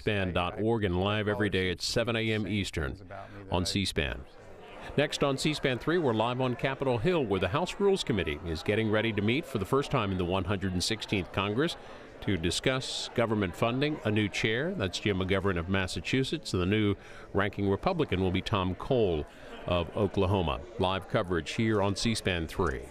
cspan.org and live every day at 7 a.m. Eastern on C-SPAN. Next on C-SPAN 3, we're live on Capitol Hill, where the House Rules Committee is getting ready to meet for the first time in the 116th Congress to discuss government funding. A new chair, that's Jim McGovern of Massachusetts, and the new ranking Republican will be Tom Cole of Oklahoma. Live coverage here on C-SPAN 3.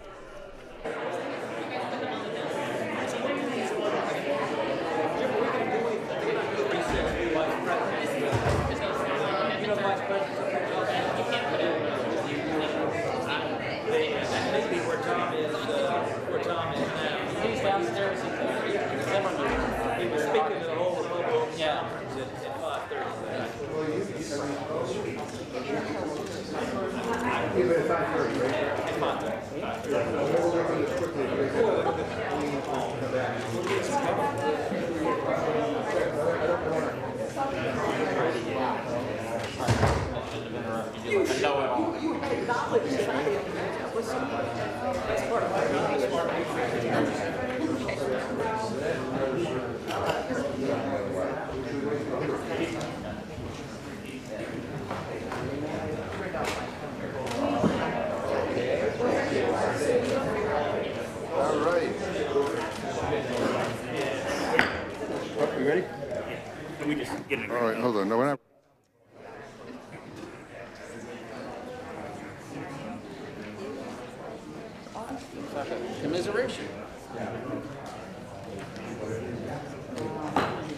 Commiseration.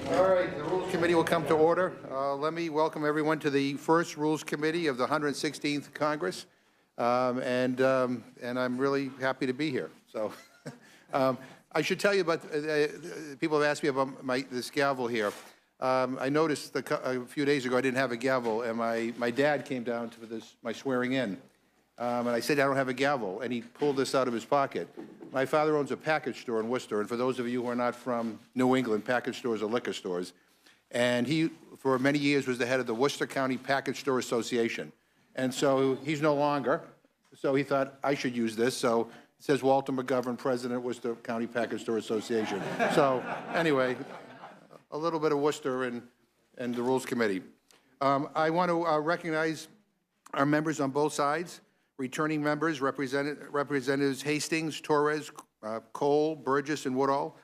All right, the Rules Committee will come to order. Let me welcome everyone to the first Rules Committee of the 116th Congress, and I'm really happy to be here. So, I should tell you about. People have asked me about this gavel here. I noticed a few days ago I didn't have a gavel, and my dad came down to my swearing in. And I said, I don't have a gavel, and he pulled this out of his pocket. My father owns a package store in Worcester, and for those of you who are not from New England, package stores are liquor stores. And he, for many years, was the head of the Worcester County Package Store Association. And so he's no longer, so he thought I should use this. So it says Walter McGovern, President, Worcester County Package Store Association. So anyway, a little bit of Worcester and the Rules Committee. I want to recognize our members on both sides. Returning members, Representatives Hastings, Torres, Cole, Burgess, and Woodall.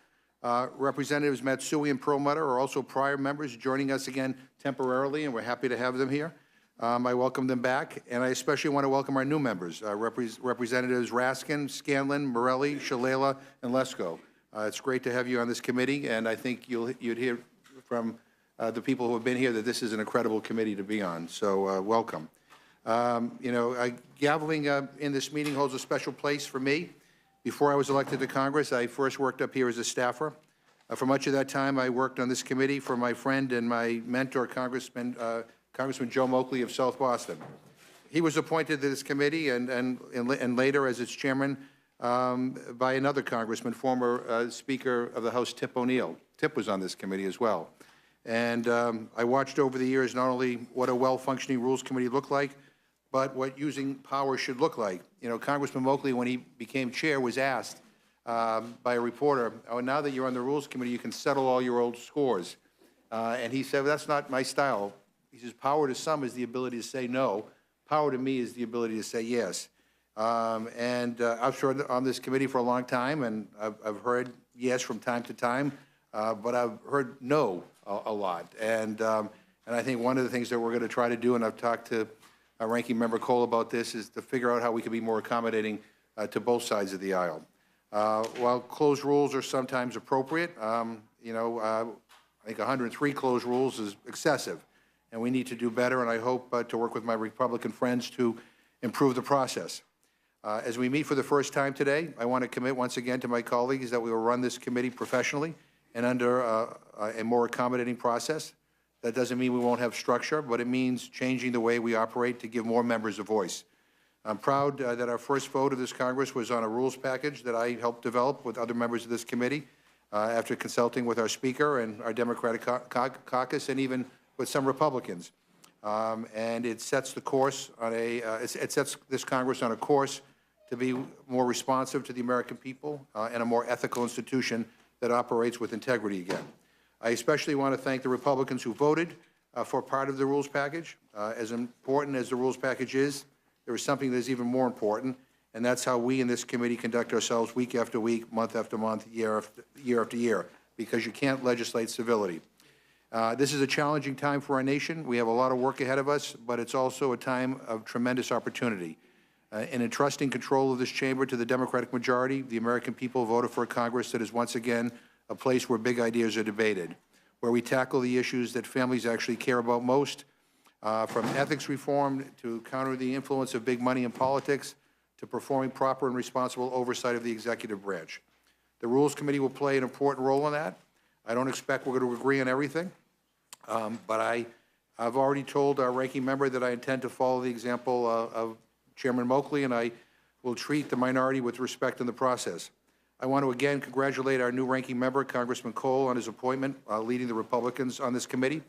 Representatives Matsui and Perlmutter are also prior members joining us again temporarily, and we're happy to have them here. I welcome them back, and I especially want to welcome our new members, Representatives Raskin, Scanlon, Morelli, Shalala, and Lesko. It's great to have you on this committee, and I think you'd hear from the people who have been here that this is an incredible committee to be on, so welcome. Gaveling in this meeting holds a special place for me. Before I was elected to Congress, I first worked up here as a staffer. For much of that time, I worked on this committee for my friend and my mentor, Congressman Joe Moakley of South Boston. He was appointed to this committee and later as its chairman by another congressman, former Speaker of the House, Tip O'Neill. Tip was on this committee as well. And I watched over the years not only what a well-functioning Rules Committee looked like, but what using power should look like. You know, Congressman Moakley, when he became chair, was asked by a reporter, oh, now that you're on the Rules Committee, you can settle all your old scores. And he said, well, that's not my style. He says, power to some is the ability to say no. Power to me is the ability to say yes. I've served on this committee for a long time, and I've heard yes from time to time, but I've heard no a lot. And I think one of the things that we're going to try to do, and I've talked to Ranking Member Cole about this, is to figure out how we can be more accommodating to both sides of the aisle. While closed rules are sometimes appropriate, I think 103 closed rules is excessive, and we need to do better, and I hope to work with my Republican friends to improve the process. As we meet for the first time today, I want to commit once again to my colleagues that we will run this committee professionally and under a more accommodating process. That doesn't mean we won't have structure, but it means changing the way we operate to give more members a voice. I'm proud that our first vote of this Congress was on a rules package that I helped develop with other members of this committee after consulting with our Speaker and our Democratic caucus and even with some Republicans. And it sets the course on it sets this Congress on a course to be more responsive to the American people and a more ethical institution that operates with integrity again. I especially want to thank the Republicans who voted for part of the rules package. As important as the rules package is, there is something that is even more important, and that's how we in this committee conduct ourselves week after week, month after month, year after year, because you can't legislate civility. This is a challenging time for our nation. We have a lot of work ahead of us, but it's also a time of tremendous opportunity. In entrusting control of this chamber to the Democratic majority, the American people voted for a Congress that is once again a place where big ideas are debated, where we tackle the issues that families actually care about most, from ethics reform to counter the influence of big money in politics to performing proper and responsible oversight of the executive branch. The Rules Committee will play an important role in that. I don't expect we're going to agree on everything, but I've already told our ranking member that I intend to follow the example of Chairman Moakley, and I will treat the minority with respect in the process. I want to again congratulate our new ranking member, Congressman Cole, on his appointment leading the Republicans on this committee.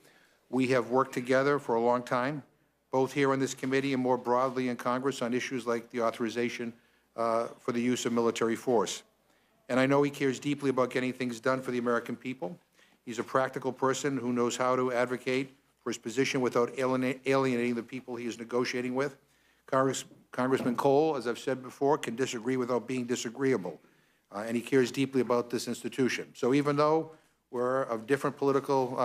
We have worked together for a long time, both here on this committee and more broadly in Congress on issues like the authorization for the use of military force. And I know he cares deeply about getting things done for the American people. He's a practical person who knows how to advocate for his position without alienating the people he is negotiating with. Congressman Cole, as I've said before, can disagree without being disagreeable, and he cares deeply about this institution. So even though we're of different political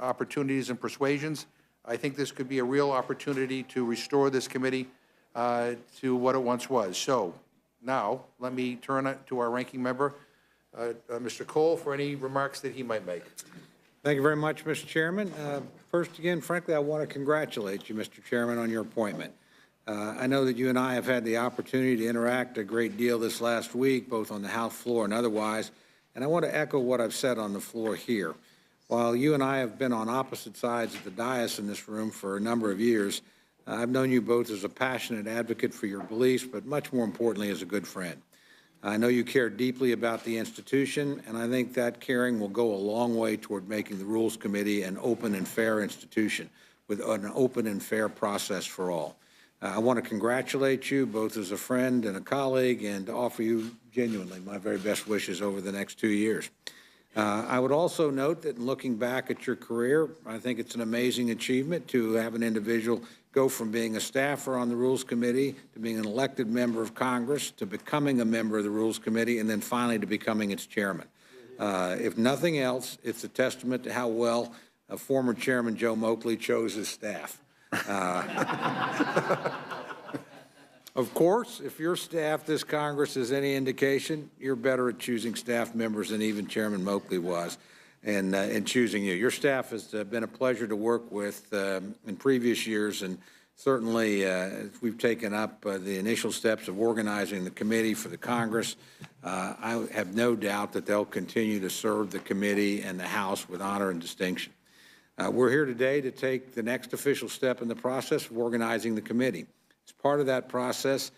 opportunities and persuasions, I think this could be a real opportunity to restore this committee to what it once was. So now let me turn it to our ranking member, Mr. Cole, for any remarks that he might make. Thank you very much, Mr. Chairman. First, again, frankly, I want to congratulate you, Mr. Chairman, on your appointment. I know that you and I have had the opportunity to interact a great deal this last week, both on the House floor and otherwise, and I want to echo what I've said on the floor here. While you and I have been on opposite sides of the dais in this room for a number of years, I've known you both as a passionate advocate for your beliefs, but much more importantly, as a good friend. I know you care deeply about the institution, and I think that caring will go a long way toward making the Rules Committee an open and fair institution with an open and fair process for all. I want to congratulate you both as a friend and a colleague and to offer you genuinely my very best wishes over the next 2 years. I would also note that in looking back at your career, I think it's an amazing achievement to have an individual go from being a staffer on the Rules Committee to being an elected member of Congress to becoming a member of the Rules Committee and then finally to becoming its chairman. If nothing else, it's a testament to how well former Chairman Joe Moakley chose his staff. Of course, if your staff this Congress is any indication, you're better at choosing staff members than even Chairman Moakley was in choosing you. Your staff has been a pleasure to work with in previous years, and certainly we've taken up the initial steps of organizing the committee for the Congress. I have no doubt that they'll continue to serve the committee and the House with honor and distinction. We're here today to take the next official step in the process of organizing the committee. As part of that process,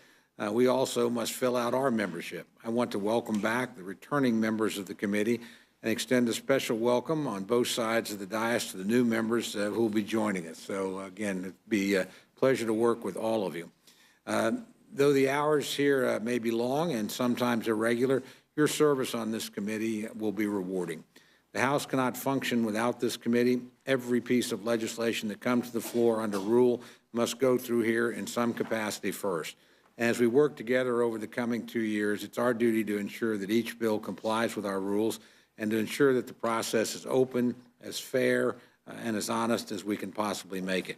we also must fill out our membership. I want to welcome back the returning members of the committee and extend a special welcome on both sides of the dais to the new members who will be joining us. So again, it'd be a pleasure to work with all of you. Though the hours here may be long and sometimes irregular, your service on this committee will be rewarding. The House cannot function without this committee. Every piece of legislation that comes to the floor under rule must go through here in some capacity first. As we work together over the coming 2 years, it's our duty to ensure that each bill complies with our rules and to ensure that the process is open, as fair, and as honest as we can possibly make it.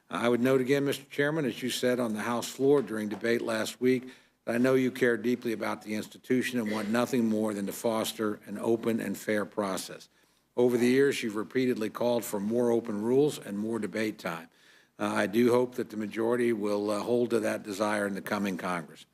I would note again, Mr. Chairman, as you said on the House floor during debate last week, I know you care deeply about the institution and want nothing more than to foster an open and fair process. Over the years, you've repeatedly called for more open rules and more debate time. I do hope that the majority will hold to that desire in the coming Congress.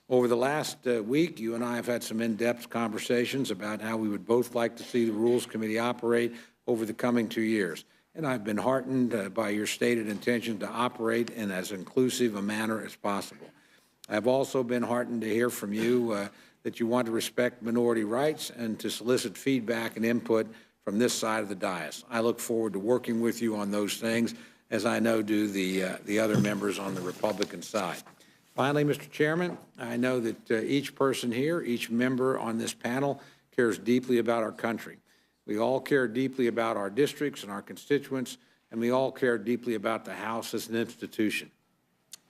Over the last week, you and I have had some in-depth conversations about how we would both like to see the Rules Committee operate over the coming 2 years. And I've been heartened by your stated intention to operate in as inclusive a manner as possible. I've also been heartened to hear from you that you want to respect minority rights and to solicit feedback and input from this side of the dais. I look forward to working with you on those things, as I know do the other members on the Republican side. Finally, Mr. Chairman, I know that each person here, each member on this panel cares deeply about our country. We all care deeply about our districts and our constituents, and we all care deeply about the House as an institution.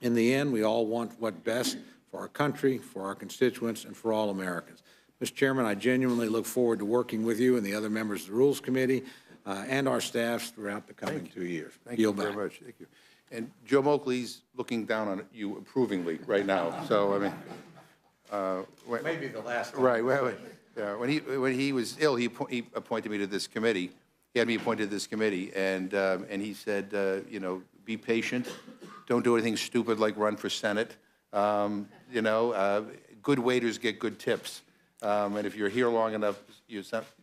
In the end, we all want what's best for our country, for our constituents, and for all Americans. Mr. Chairman, I genuinely look forward to working with you and the other members of the Rules Committee and our staffs throughout the coming 2 years. Thank you very much. Thank you. And Joe Moakley's looking down on you approvingly right now. So, I mean, Maybe the last time. right. Yeah, when he was ill, he appointed me to this committee. He had me appointed to this committee, and he said, you know, be patient. Don't do anything stupid like run for Senate. You know, good waiters get good tips. And if you're here long enough,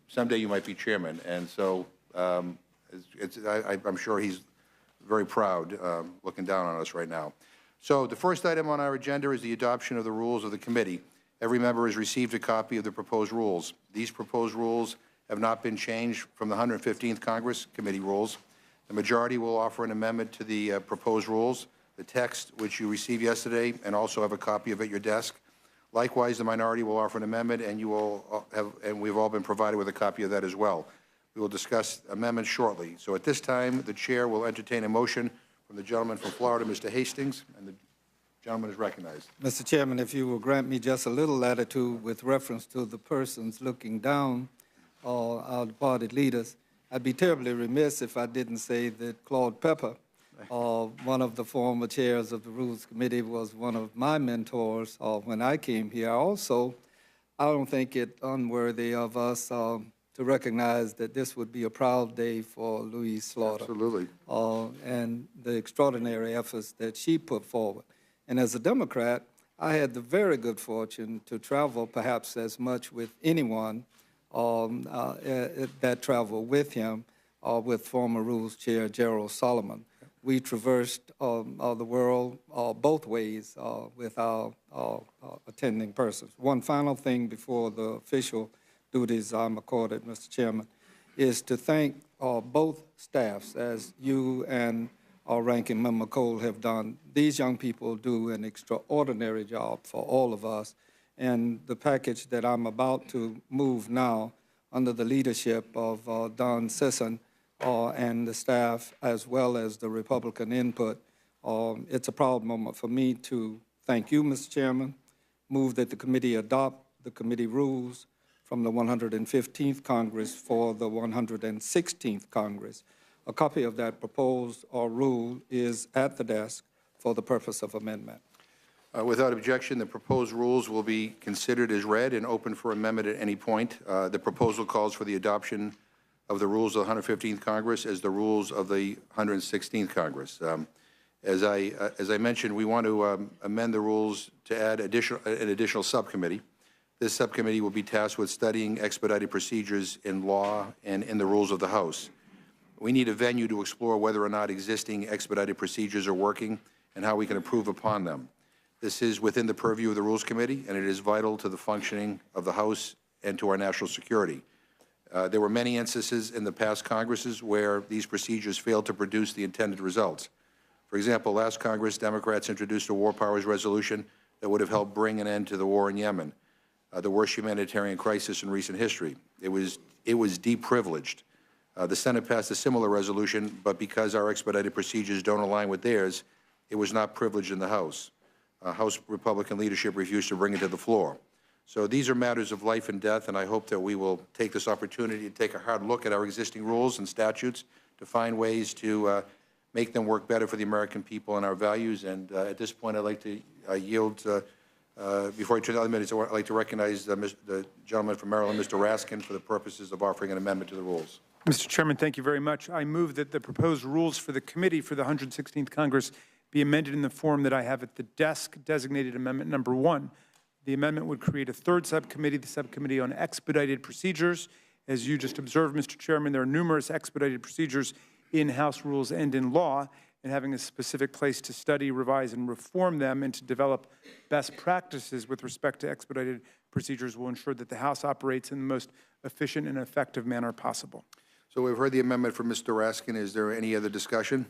someday you might be chairman. And so I'm sure he's very proud looking down on us right now. So the first item on our agenda is the adoption of the rules of the committee. Every member has received a copy of the proposed rules. These proposed rules have not been changed from the 115th Congress committee rules. The majority will offer an amendment to the proposed rules. The text, which you received yesterday, and also have a copy of it at your desk. Likewise, the minority will offer an amendment, and we've all been provided with a copy of that as well. We will discuss amendments shortly. So at this time, the chair will entertain a motion from the gentleman from Florida, Mr. Hastings, and the gentleman is recognized. Mr. Chairman, if you will grant me just a little latitude with reference to the persons looking down, our departed leaders, I'd be terribly remiss if I didn't say that Claude Pepper, one of the former chairs of the Rules Committee, was one of my mentors when I came here. Also, I don't think it unworthy of us to recognize that this would be a proud day for Louise Slaughter. Absolutely. And the extraordinary efforts that she put forward. And as a Democrat, I had the very good fortune to travel perhaps as much with anyone that traveled with him, with former Rules Chair Gerald Solomon. We traversed the world both ways with our attending persons. One final thing before the official duties I'm accorded, Mr. Chairman, is to thank both staffs, as you and our ranking member Cole have done. These young people do an extraordinary job for all of us, and the package that I'm about to move now under the leadership of Don Sisson and the staff, as well as the Republican input, it's a proud moment for me to thank you, Mr. Chairman, move that the committee adopt the committee rules from the 115th Congress for the 116th Congress. A copy of that proposed rule is at the desk for the purpose of amendment. Without objection, the proposed rules will be considered as read and open for amendment at any point. The proposal calls for the adoption of the rules of the 115th Congress as the rules of the 116th Congress. As I mentioned, we want to amend the rules to add an additional subcommittee. This subcommittee will be tasked with studying expedited procedures in law and in the rules of the House. We need a venue to explore whether or not existing expedited procedures are working and how we can improve upon them. This is within the purview of the Rules Committee, and it is vital to the functioning of the House and to our national security. There were many instances in the past Congresses where these procedures failed to produce the intended results. For example, last Congress, Democrats introduced a war powers resolution that would have helped bring an end to the war in Yemen, the worst humanitarian crisis in recent history. It was deprivileged. The Senate passed a similar resolution, but because our expedited procedures don't align with theirs, it was not privileged in the House. House Republican leadership refused to bring it to the floor. So these are matters of life and death, and I hope that we will take this opportunity to take a hard look at our existing rules and statutes to find ways to make them work better for the American people and our values. And at this point, I'd like to yield, before I turn to other minutes, I'd like to recognize the gentleman from Maryland, Mr. Raskin, for the purposes of offering an amendment to the rules. Mr. Chairman, thank you very much. I move that the proposed rules for the committee for the 116th Congress be amended in the form that I have at the desk, designated Amendment Number 1. The amendment would create a third subcommittee, the Subcommittee on Expedited Procedures. As you just observed, Mr. Chairman, there are numerous expedited procedures in House rules and in law, and having a specific place to study, revise, and reform them and to develop best practices with respect to expedited procedures will ensure that the House operates in the most efficient and effective manner possible. So we've heard the amendment from Mr. Raskin. Is there any other discussion?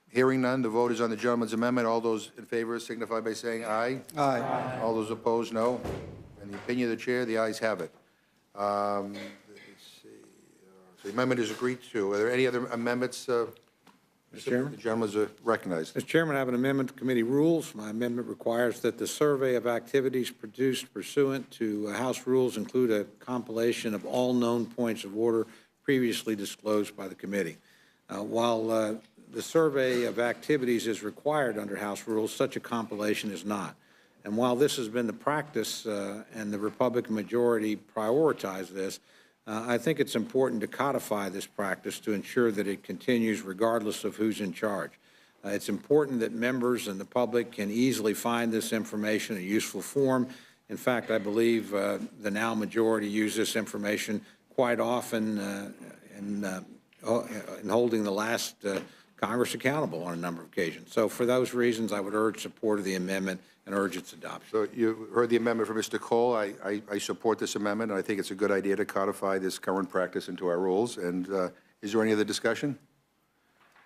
Hearing none, the vote is on the gentleman's amendment. All those in favor signify by saying aye. Aye. All those opposed, no. In the opinion of the chair, the ayes have it. The amendment is agreed to. Are there any other amendments? Mr. Chairman? The gentleman is recognized. Mr. Chairman, I have an amendment to committee rules. My amendment requires that the survey of activities produced pursuant to House rules include a compilation of all known points of order previously disclosed by the committee. While the survey of activities is required under House rules, such a compilation is not. And while this has been the practice and the Republican majority prioritize this, I think it's important to codify this practice to ensure that it continues regardless of who's in charge. It's important that members and the public can easily find this information in a useful form. In fact, I believe the now majority use this information quite often in holding the last Congress accountable on a number of occasions. So for those reasons, I would urge support of the amendment and urge its adoption. So you heard the amendment from Mr. Cole. I support this amendment, and I think it's a good idea to codify this current practice into our rules. And is there any other discussion?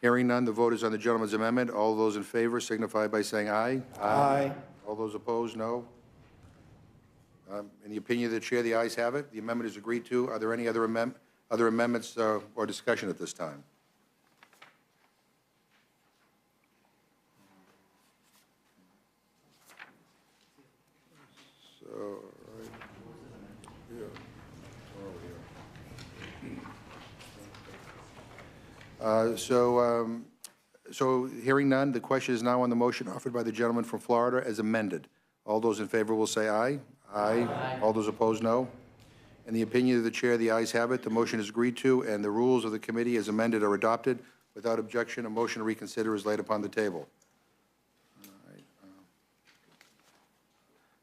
Hearing none, the vote is on the gentleman's amendment. All those in favor signify by saying aye. Aye. All those opposed, no. In the opinion of the chair, the ayes have it. The amendment is agreed to. Are there any other amendments or discussion at this time? So hearing none, the question is now on the motion offered by the gentleman from Florida as amended. All those in favor will say aye. Aye. Aye. All those opposed, no. In the opinion of the chair, the ayes have it. The motion is agreed to, and the rules of the committee as amended are adopted. Without objection, a motion to reconsider is laid upon the table. All right.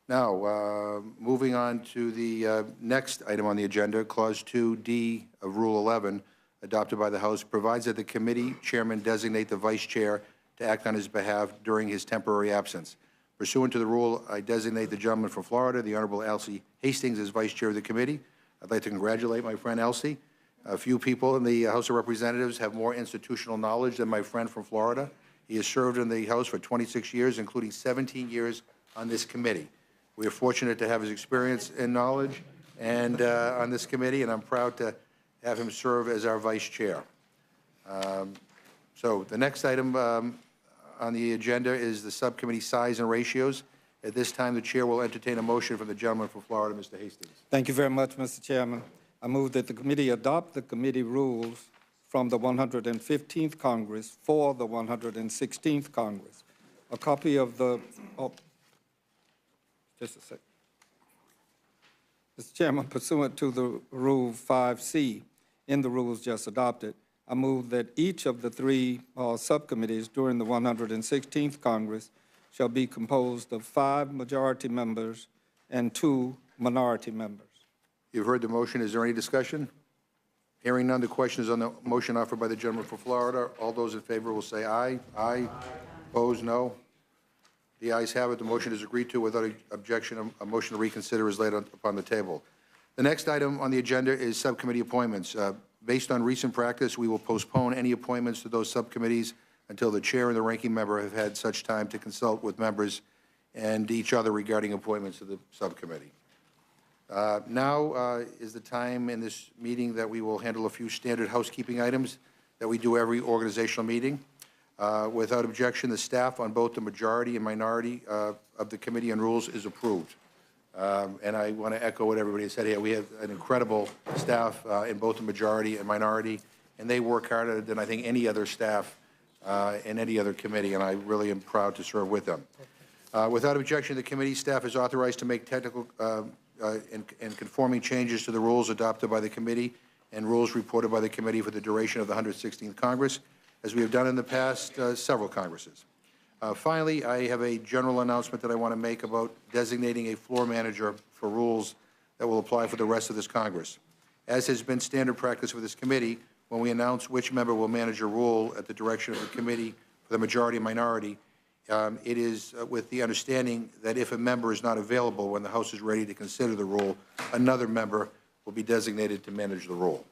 Now, moving on to the next item on the agenda, Clause 2D of Rule 11, adopted by the House, provides that the committee chairman designate the vice chair to act on his behalf during his temporary absence. Pursuant to the rule, I designate the gentleman from Florida, the Honorable Elsie Hastings, as vice chair of the committee. I'd like to congratulate my friend Elsie. A few people in the House of Representatives have more institutional knowledge than my friend from Florida. He has served in the House for 26 years, including 17 years on this committee. We are fortunate to have his experience and knowledge and on this committee, and I'm proud to have him serve as our vice chair. So the next item on the agenda is the subcommittee size and ratios. At this time, the chair will entertain a motion from the gentleman from Florida, Mr. Hastings. Thank you very much, Mr. Chairman. I move that the committee adopt the committee rules from the 115th Congress for the 116th Congress. A copy of the, just a second. Mr. Chairman, pursuant to the Rule 5C in the rules just adopted, I move that each of the three subcommittees during the 116th Congress shall be composed of 5 majority members and 2 minority members. You've heard the motion. Is there any discussion? Hearing none, the question is on the motion offered by the gentleman from Florida. All those in favor will say aye. Aye. Opposed, no. The ayes have it. The motion is agreed to. Without objection, a motion to reconsider is laid upon the table. The next item on the agenda is subcommittee appointments. Based on recent practice, we will postpone any appointments to those subcommittees until the chair and the ranking member have had such time to consult with members and each other regarding appointments to the subcommittee. Now is the time in this meeting that we will handle a few standard housekeeping items that we do every organizational meeting. Without objection, the staff on both the majority and minority of the Committee on Rules is approved. And I want to echo what everybody said here. We have an incredible staff in both the majority and minority, and they work harder than I think any other staff in any other committee, and I really am proud to serve with them. Without objection, the committee staff is authorized to make technical and conforming changes to the rules adopted by the committee and rules reported by the committee for the duration of the 116th Congress, as we have done in the past several Congresses. Finally, I have a general announcement that I want to make about designating a floor manager for rules that will apply for the rest of this Congress. As has been standard practice for this committee, when we announce which member will manage a rule at the direction of the committee for the majority and minority, it is with the understanding that if a member is not available when the House is ready to consider the rule, another member will be designated to manage the rule.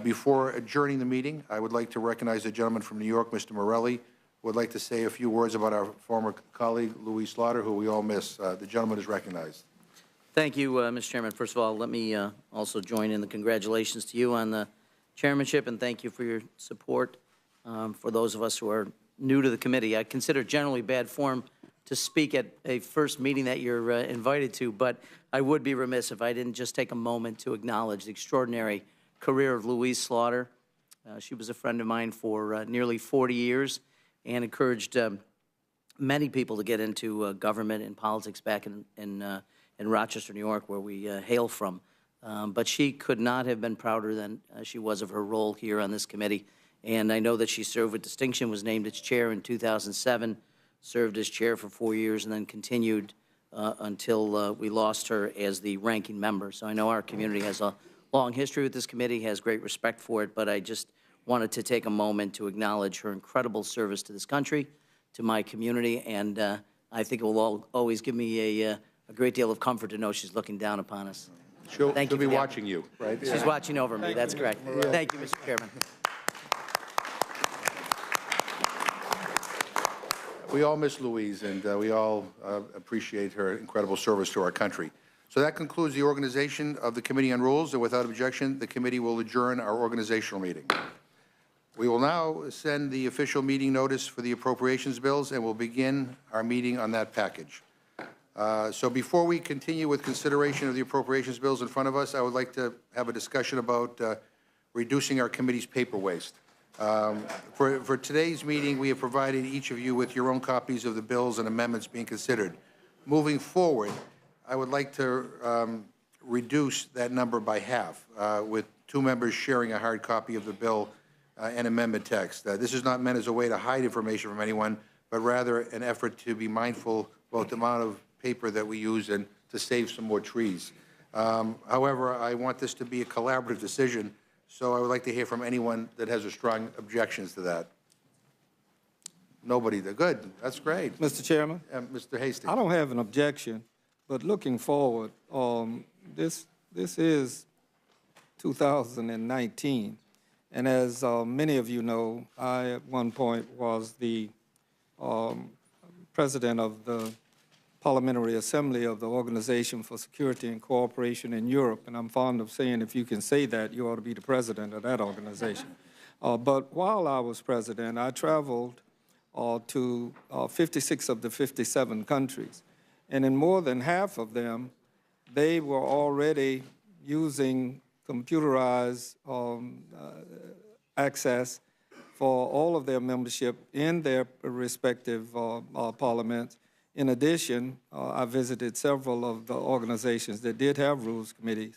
Before adjourning the meeting, I would like to recognize the gentleman from New York, Mr. Morelli, who would like to say a few words about our former colleague, Louis Slaughter, who we all miss. The gentleman is recognized. Thank you, Mr. Chairman. First of all, let me also join in the congratulations to you on the chairmanship, and thank you for your support for those of us who are new to the committee. I consider generally bad form to speak at a first meeting that you're invited to, but I would be remiss if I didn't just take a moment to acknowledge the extraordinary career of Louise Slaughter. She was a friend of mine for nearly 40 years and encouraged many people to get into government and politics back in Rochester, New York, where we hail from. But she could not have been prouder than she was of her role here on this committee. And I know that she served with distinction, was named its chair in 2007, served as chair for 4 years, and then continued until we lost her as the ranking member. So I know our community has a long history with this committee, has great respect for it, but I just wanted to take a moment to acknowledge her incredible service to this country, to my community, and I think it will always give me a great deal of comfort to know she's looking down upon us. She'll be watching you, right? She's watching over me. That's correct. Thank you, Mr. Chairman. We all miss Louise, and we all appreciate her incredible service to our country. So that concludes the organization of the Committee on Rules, and without objection, the committee will adjourn our organizational meeting. We will now send the official meeting notice for the appropriations bills, and we'll begin our meeting on that package. So before we continue with consideration of the appropriations bills in front of us, I would like to have a discussion about reducing our committee's paper waste. For today's meeting, we have provided each of you with your own copies of the bills and amendments being considered. Moving forward, I would like to reduce that number by half, with 2 members sharing a hard copy of the bill and amendment text. This is not meant as a way to hide information from anyone, but rather an effort to be mindful about the amount of paper that we use and to save some more trees. However, I want this to be a collaborative decision, so I would like to hear from anyone that has a strong objections to that. Nobody. Good. That's great. Mr. Chairman? Mr. Hastings. I don't have an objection, but looking forward, this is 2019, and as many of you know, I at one point was the president of the Parliamentary Assembly of the Organization for Security and Cooperation in Europe, and I'm fond of saying if you can say that, you ought to be the president of that organization. But while I was president, I traveled to 56 of the 57 countries, and in more than half of them, they were already using computerized access for all of their membership in their respective parliaments. In addition, I visited several of the organizations that did have rules committees,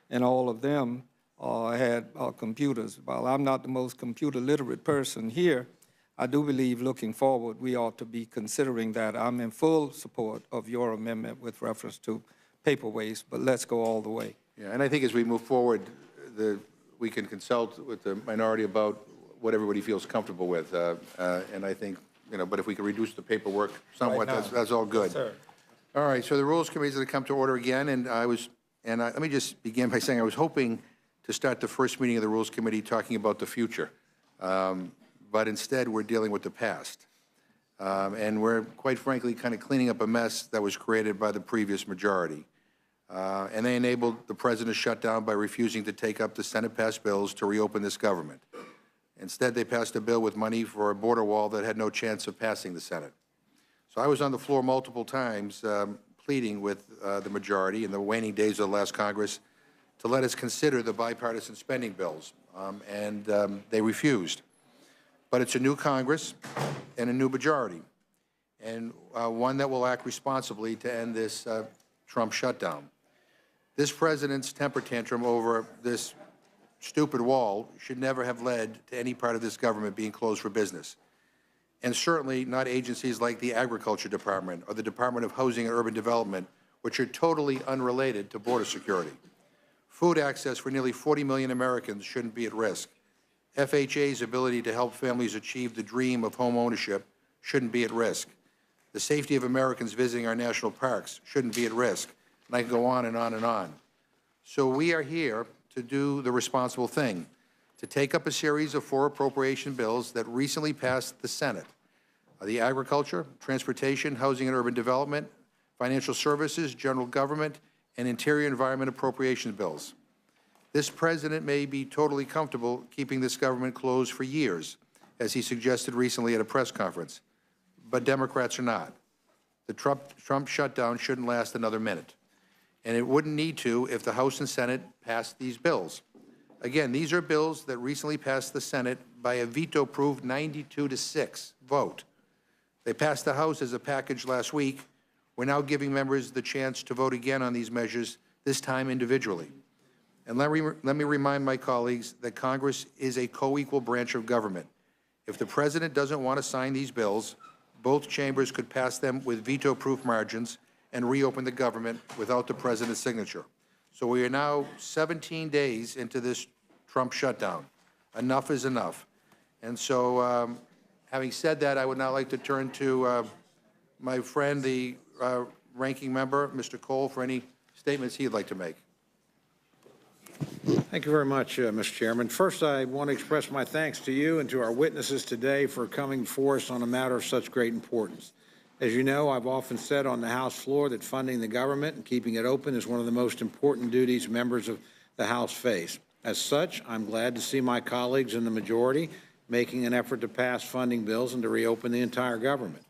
and all of them had computers. While I'm not the most computer literate person here, I do believe looking forward we ought to be considering that. I'm in full support of your amendment with reference to paper waste, but let's go all the way. Yeah, and I think as we move forward, we can consult with the minority about what everybody feels comfortable with, and I think, you know, but if we can reduce the paperwork somewhat, right, that's all good. Yes, sir. All right, so the Rules Committee is going to come to order again, and let me just begin by saying I was hoping to start the first meeting of the Rules Committee talking about the future, but instead we're dealing with the past. And we're, quite frankly, kind of cleaning up a mess that was created by the previous majority. And they enabled the president's shutdown by refusing to take up the Senate-passed bills to reopen this government. Instead, they passed a bill with money for a border wall that had no chance of passing the Senate. So I was on the floor multiple times pleading with the majority in the waning days of the last Congress to let us consider the bipartisan spending bills, and they refused. But it's a new Congress and a new majority, and one that will act responsibly to end this Trump shutdown. This president's temper tantrum over this stupid wall should never have led to any part of this government being closed for business, and certainly not agencies like the Agriculture Department or the Department of Housing and Urban Development, which are totally unrelated to border security. Food access for nearly 40 million Americans shouldn't be at risk. FHA's ability to help families achieve the dream of home ownership shouldn't be at risk. The safety of Americans visiting our national parks shouldn't be at risk. And I can go on and on and on. So we are here to do the responsible thing, to take up a series of 4 appropriation bills that recently passed the Senate. The Agriculture, Transportation, Housing and Urban Development, Financial Services, General Government, and Interior Environment appropriations bills. This president may be totally comfortable keeping this government closed for years, as he suggested recently at a press conference, but Democrats are not. The Trump shutdown shouldn't last another minute, and it wouldn't need to if the House and Senate passed these bills. Again, these are bills that recently passed the Senate by a veto-proof 92-6 vote. They passed the House as a package last week. We're now giving members the chance to vote again on these measures, this time individually. And let me remind my colleagues that Congress is a co-equal branch of government. If the President doesn't want to sign these bills, both chambers could pass them with veto-proof margins and reopen the government without the President's signature. So we are now 17 days into this Trump shutdown. Enough is enough. And so, having said that, I would now like to turn to my friend, the ranking member, Mr. Cole, for any statements he'd like to make. Thank you very much, Mr. Chairman. First, I want to express my thanks to you and to our witnesses today for coming before us on a matter of such great importance. As you know, I've often said on the House floor that funding the government and keeping it open is one of the most important duties members of the House face. As such, I'm glad to see my colleagues in the majority making an effort to pass funding bills and to reopen the entire government.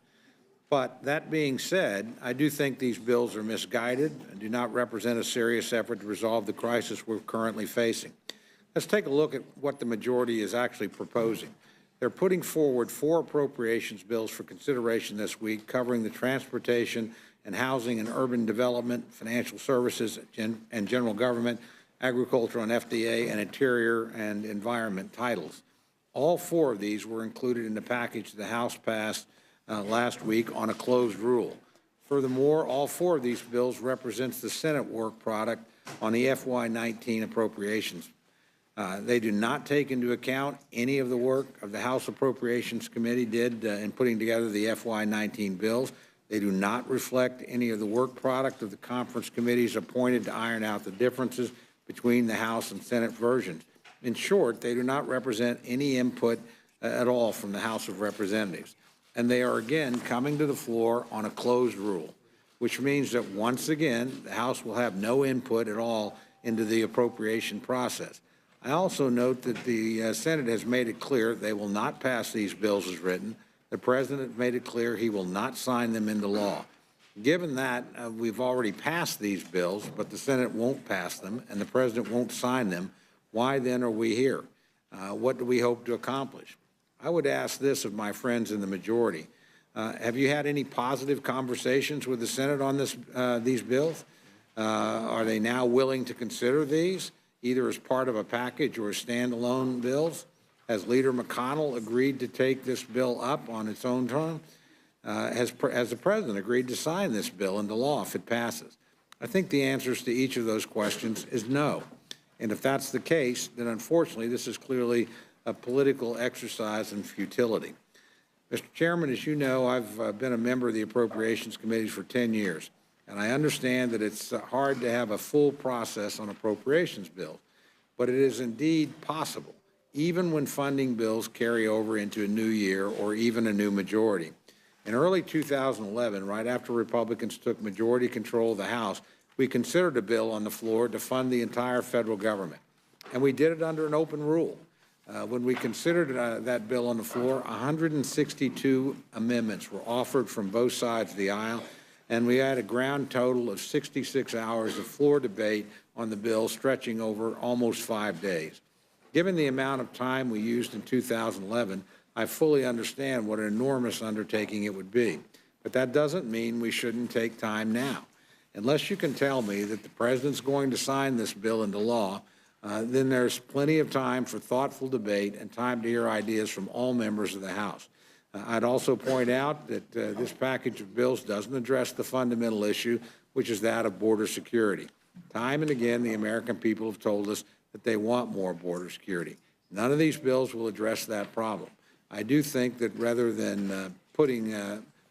But that being said, I do think these bills are misguided and do not represent a serious effort to resolve the crisis we're currently facing. Let's take a look at what the majority is actually proposing. They're putting forward 4 appropriations bills for consideration this week, covering the transportation and housing and urban development, financial services and general government, agriculture and FDA, and interior and environment titles. All 4 of these were included in the package the House passed last week on a closed rule. Furthermore, all 4 of these bills represents the Senate work product on the FY19 appropriations. They do not take into account any of the work of the House Appropriations Committee did in putting together the FY19 bills. They do not reflect any of the work product of the conference committees appointed to iron out the differences between the House and Senate versions. In short, they do not represent any input at all from the House of Representatives. And they are again coming to the floor on a closed rule, which means that once again, the House will have no input at all into the appropriation process. I also note that the Senate has made it clear they will not pass these bills as written. The President made it clear he will not sign them into law. Given that we've already passed these bills, but the Senate won't pass them and the President won't sign them, why then are we here? What do we hope to accomplish? I would ask this of my friends in the majority. Have you had any positive conversations with the Senate on these bills? Are they now willing to consider these, either as part of a package or as standalone bills? Has Leader McConnell agreed to take this bill up on its own term? Has the President agreed to sign this bill into law if it passes? I think the answers to each of those questions is no. And if that's the case, then unfortunately this is clearly a political exercise in futility. Mr. Chairman, as you know, I've been a member of the Appropriations Committee for 10 years, and I understand that it's hard to have a full process on appropriations bills, but it is indeed possible, even when funding bills carry over into a new year or even a new majority. In early 2011, right after Republicans took majority control of the House, we considered a bill on the floor to fund the entire federal government, and we did it under an open rule. When we considered that bill on the floor, 162 amendments were offered from both sides of the aisle, and we had a grand total of 66 hours of floor debate on the bill, stretching over almost 5 days. Given the amount of time we used in 2011, I fully understand what an enormous undertaking it would be. But that doesn't mean we shouldn't take time now. Unless you can tell me that the President's going to sign this bill into law, then there's plenty of time for thoughtful debate and time to hear ideas from all members of the House. I'd also point out that this package of bills doesn't address the fundamental issue, which is that of border security. Time and again, the American people have told us that they want more border security. None of these bills will address that problem. I do think that rather than putting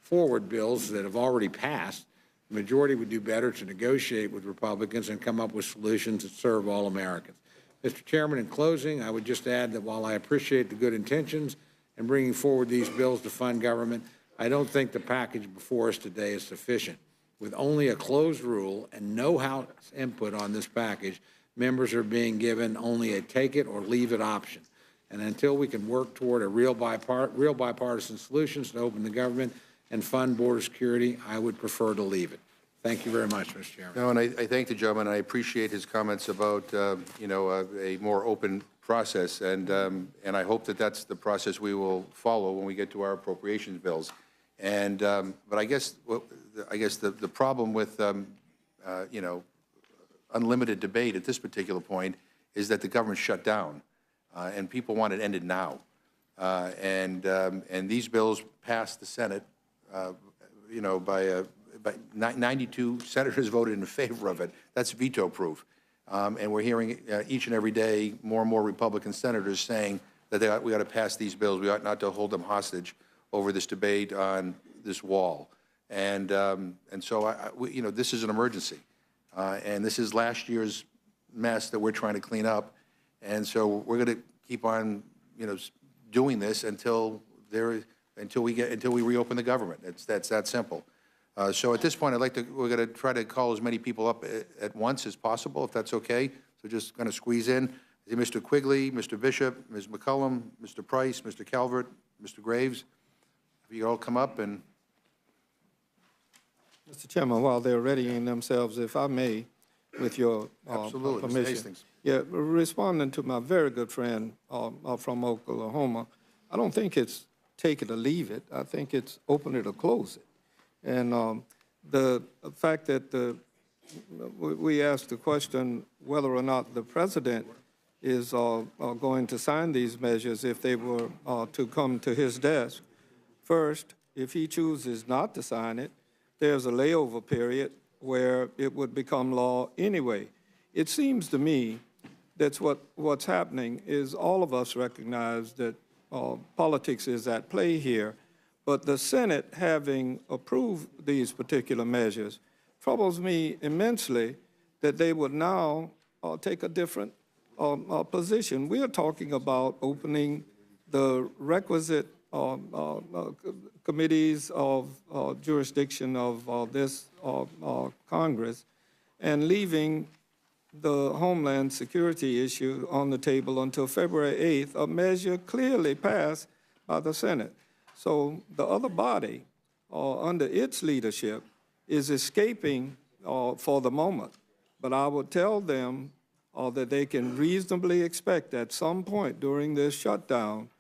forward bills that have already passed, the majority would do better to negotiate with Republicans and come up with solutions that serve all Americans. Mr. Chairman, in closing, I would just add that while I appreciate the good intentions in bringing forward these bills to fund government, I don't think the package before us today is sufficient. With only a closed rule and no House input on this package, members are being given only a take it or leave it option. And until we can work toward a real bipartisan solutions to open the government and fund border security, I would prefer to leave it. Thank you very much, Mr. Chairman. No, and I thank the gentleman. I appreciate his comments about, a more open process, and I hope that that's the process we will follow when we get to our appropriations bills. And but I guess the problem with unlimited debate at this particular point is that the government shut down, and people want it ended now. And these bills passed the Senate, by 92 senators voted in favor of it. That's veto proof. And we're hearing each and every day more and more Republican senators saying that we ought to pass these bills. We ought not to hold them hostage over this debate on this wall. And so, this is an emergency. And this is last year's mess that we're trying to clean up. And so we're going to keep on, doing this until we reopen the government. That's that simple. So at this point, we're going to try to call as many people up at once as possible, if that's okay. So just going to squeeze in. Mr. Quigley, Mr. Bishop, Ms. McCollum, Mr. Price, Mr. Calvert, Mr. Graves. If you all come up and... Mr. Chairman, while they're readying themselves, if I may, with your Absolutely, Mr. permission. Hastings. Yeah, responding to my very good friend from Oklahoma, I don't think it's take it or leave it. I think it's open it or close it. And the fact that we asked the question whether or not the president is going to sign these measures if they were to come to his desk. First, if he chooses not to sign it, there's a layover period where it would become law anyway. It seems to me that's what's happening is all of us recognize that politics is at play here, but the Senate having approved these particular measures troubles me immensely that they would now take a different position. We are talking about opening the requisite committees of jurisdiction of this Congress and leaving the Homeland Security issue on the table until February 8th, a measure clearly passed by the Senate. So the other body, under its leadership, is escaping for the moment. But I would tell them that they can reasonably expect at some point during this shutdown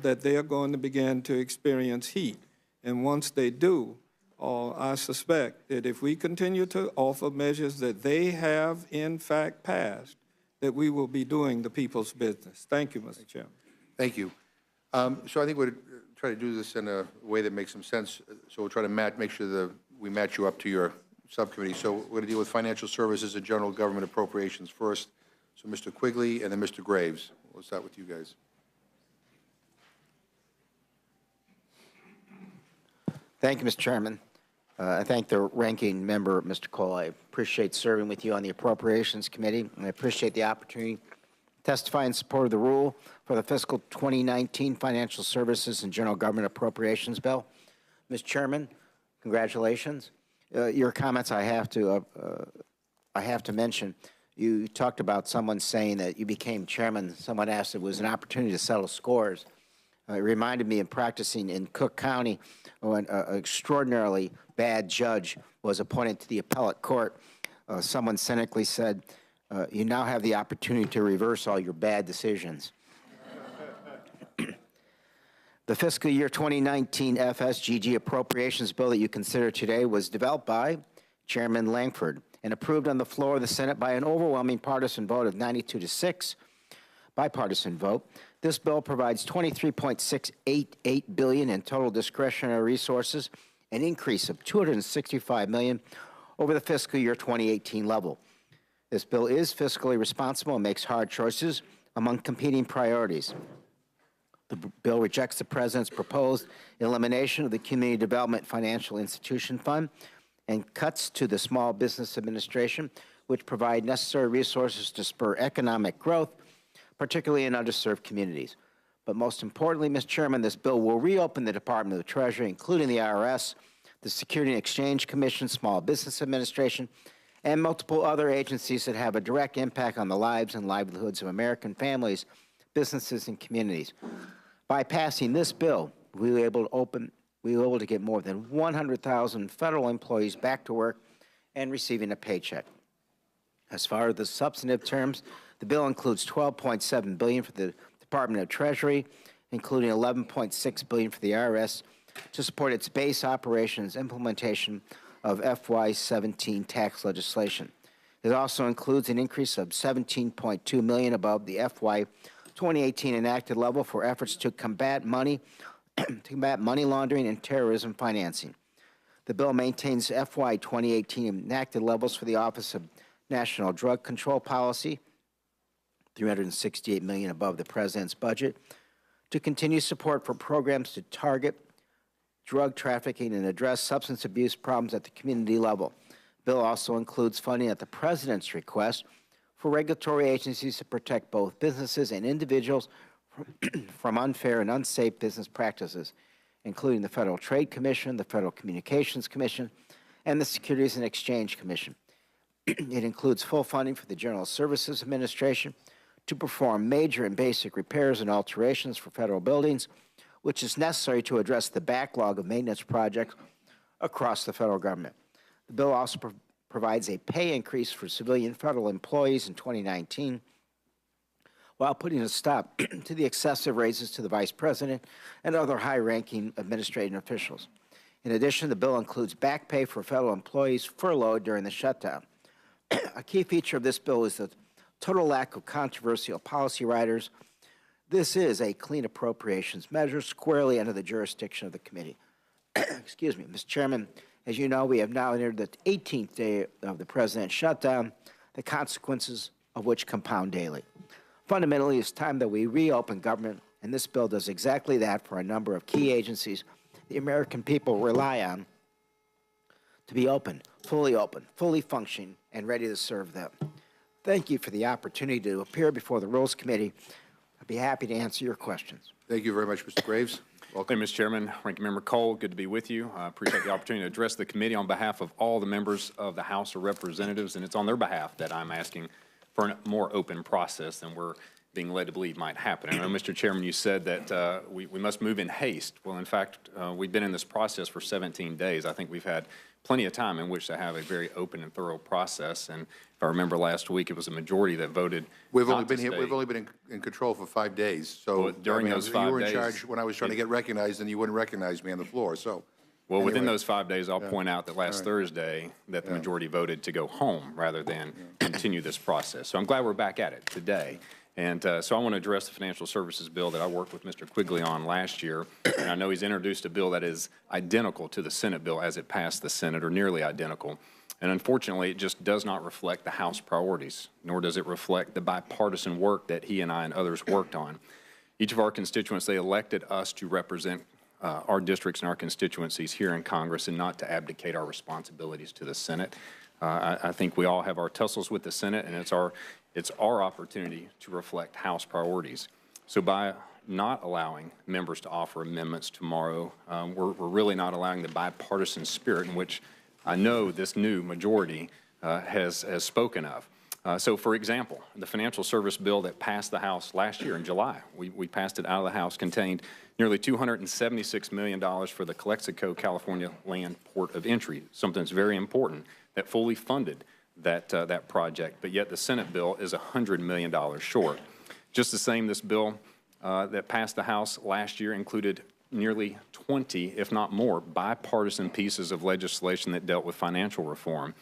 that they are going to begin to experience heat. And once they do, I suspect that if we continue to offer measures that they have in fact passed, that we will be doing the people's business. Thank you, Mr. Chairman. Thank you. So I think we'll try to do this in a way that makes some sense. So we'll try to make sure that we match you up to your subcommittee. So we're going to deal with financial services and general government appropriations first. So Mr. Quigley and then Mr. Graves. We'll start with you guys. Thank you, Mr. Chairman. I thank the ranking member, Mr. Cole. I appreciate serving with you on the Appropriations Committee, and I appreciate the opportunity to testify in support of the rule for the fiscal 2019 Financial Services and General Government Appropriations Bill. Mr. Chairman, congratulations. Your comments I have to mention. You talked about someone saying that you became chairman. Someone asked if it was an opportunity to settle scores. It reminded me of practicing in Cook County when an extraordinarily bad judge was appointed to the appellate court. Someone cynically said, you now have the opportunity to reverse all your bad decisions. The fiscal year 2019 FSGG appropriations bill that you consider today was developed by Chairman Langford and approved on the floor of the Senate by an overwhelming partisan vote of 92-6, bipartisan vote. This bill provides $23.688 billion in total discretionary resources, an increase of $265 million over the fiscal year 2018 level. This bill is fiscally responsible and makes hard choices among competing priorities. The bill rejects the President's proposed elimination of the Community Development Financial Institution Fund and cuts to the Small Business Administration, which provide necessary resources to spur economic growth, particularly in underserved communities. But most importantly, Mr. Chairman, this bill will reopen the Department of the Treasury, including the IRS, the Security and Exchange Commission, Small Business Administration, and multiple other agencies that have a direct impact on the lives and livelihoods of American families, businesses, and communities. By passing this bill, we were able to get more than 100,000 federal employees back to work and receiving a paycheck. As far as the substantive terms, the bill includes $12.7 billion for the Department of Treasury, including $11.6 billion for the IRS, to support its base operations implementation of FY17 tax legislation. It also includes an increase of $17.2 million above the FY 2018 enacted level for efforts to combat money laundering and terrorism financing. The bill maintains FY 2018 enacted levels for the Office of National Drug Control Policy, $368 million above the President's budget, to continue support for programs to target drug trafficking and address substance abuse problems at the community level. The bill also includes funding at the President's request for regulatory agencies to protect both businesses and individuals from unfair and unsafe business practices, including the Federal Trade Commission, the Federal Communications Commission, and the Securities and Exchange Commission. It includes full funding for the General Services Administration to perform major and basic repairs and alterations for federal buildings, which is necessary to address the backlog of maintenance projects across the federal government. The bill also provides a pay increase for civilian federal employees in 2019, while putting a stop to the excessive raises to the Vice President and other high-ranking administrative officials. In addition, the bill includes back pay for federal employees furloughed during the shutdown. A key feature of this bill is the total lack of controversial policy riders. This is a clean appropriations measure squarely under the jurisdiction of the committee. Excuse me, Mr. Chairman, as you know, we have now entered the 18th day of the President's shutdown, the consequences of which compound daily. Fundamentally, it's time that we reopen government, and this bill does exactly that for a number of key agencies the American people rely on to be open, fully functioning, and ready to serve them. Thank you for the opportunity to appear before the Rules Committee. I'd be happy to answer your questions. Thank you very much, Mr. Graves. Welcome, Mr. Chairman. Ranking Member Cole, good to be with you. I appreciate the opportunity to address the committee on behalf of all the members of the House of Representatives, and it's on their behalf that I'm asking for a more open process than we're being led to believe might happen. I know, Mr. Chairman, you said that we must move in haste. Well, in fact, we've been in this process for 17 days. I think we've had plenty of time in which to have a very open and thorough process. And if I remember last week, it was a majority that voted. We've only been in control for 5 days. So during those 5 days, you were in charge when I was trying to get recognized, and you wouldn't recognize me on the floor. So, well, anyway, within those 5 days, I'll point out that last Thursday that the majority voted to go home rather than continue this process. So I'm glad we're back at it today. And so I want to address the financial services bill that I worked with Mr. Quigley on last year. And I know he's introduced a bill that is identical to the Senate bill as it passed the Senate, or nearly identical. And unfortunately, it just does not reflect the House priorities, nor does it reflect the bipartisan work that he and I and others worked on. Each of our constituents, they elected us to represent our districts and our constituencies here in Congress and not to abdicate our responsibilities to the Senate. I think we all have our tussles with the Senate, and it's our opportunity to reflect House priorities. So by not allowing members to offer amendments tomorrow, we're really not allowing the bipartisan spirit in which I know this new majority has spoken of. So, for example, the financial service bill that passed the House last year in July, we passed it out of the House, contained nearly $276 million for the Calexico, California Land Port of Entry, something that's very important, that fully funded that project, but yet the Senate bill is $100 million short. Just the same, this bill that passed the House last year included nearly 20, if not more, bipartisan pieces of legislation that dealt with financial reform,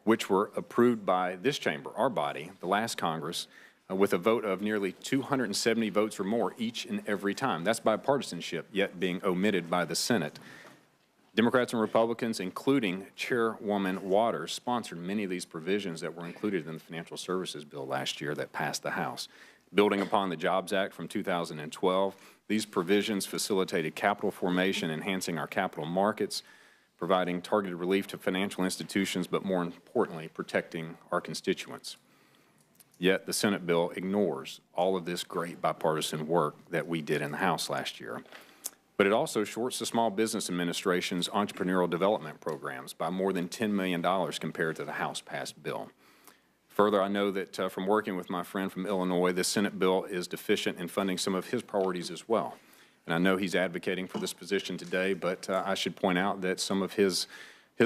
which were approved by this chamber, our body, the last Congress, with a vote of nearly 270 votes or more each and every time. That's bipartisanship, yet being omitted by the Senate. Democrats and Republicans, including Chairwoman Waters, sponsored many of these provisions that were included in the financial services bill last year that passed the House. Building upon the Jobs Act from 2012, these provisions facilitated capital formation, enhancing our capital markets, providing targeted relief to financial institutions, but more importantly, protecting our constituents. Yet the Senate bill ignores all of this great bipartisan work that we did in the House last year. But it also shorts the Small Business Administration's entrepreneurial development programs by more than $10 million compared to the House-passed bill. Further, I know that from working with my friend from Illinois, the Senate bill is deficient in funding some of his priorities as well. And I know he's advocating for this position today, but I should point out that some of his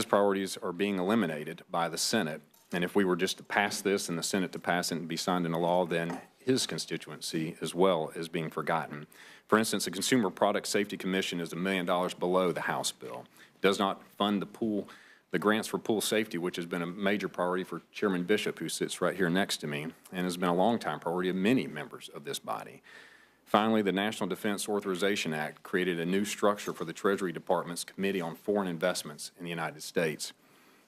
priorities are being eliminated by the Senate. And if we were just to pass this and the Senate to pass it and be signed into law, then his constituency as well is being forgotten. For instance, the Consumer Product Safety Commission is $1 million below the House bill. It does not fund the grants for pool safety, which has been a major priority for Chairman Bishop, who sits right here next to me, and has been a longtime priority of many members of this body. Finally, the National Defense Authorization Act created a new structure for the Treasury Department's Committee on Foreign Investments in the United States.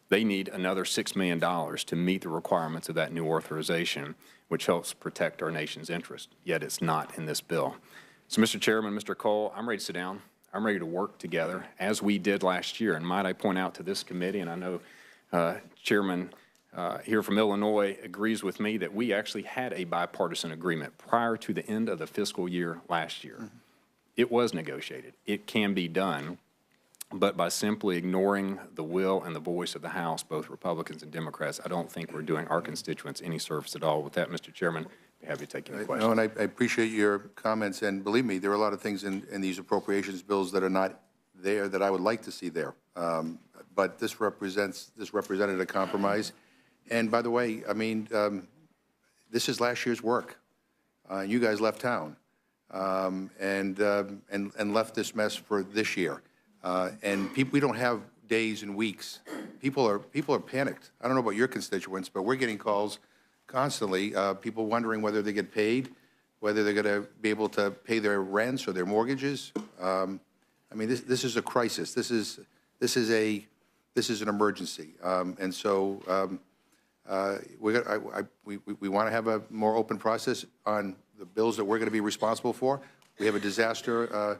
They need another $6 million to meet the requirements of that new authorization, which helps protect our nation's interest, yet it's not in this bill. So, Mr. Chairman, Mr. Cole, I'm ready to sit down. I'm ready to work together, as we did last year. And might I point out to this committee, and I know Chairman here from Illinois agrees with me, that we actually had a bipartisan agreement prior to the end of the fiscal year last year. It was negotiated. It can be done. But by simply ignoring the will and the voice of the House, both Republicans and Democrats, I don't think we're doing our constituents any service at all. With that, Mr. Chairman, I'd be happy to take any questions. No, and I appreciate your comments, and believe me, there are a lot of things in these appropriations bills that are not there that I would like to see there. But this represented a compromise. And by the way, I mean, this is last year's work. You guys left town and left this mess for this year. And we don't have days and weeks. People are panicked. I don't know about your constituents, but we're getting calls constantly, people wondering whether they get paid, whether they're going to be able to pay their rents or their mortgages. I mean, this is a crisis. This is an emergency. And so we want to have a more open process on the bills that we're going to be responsible for. We have a disaster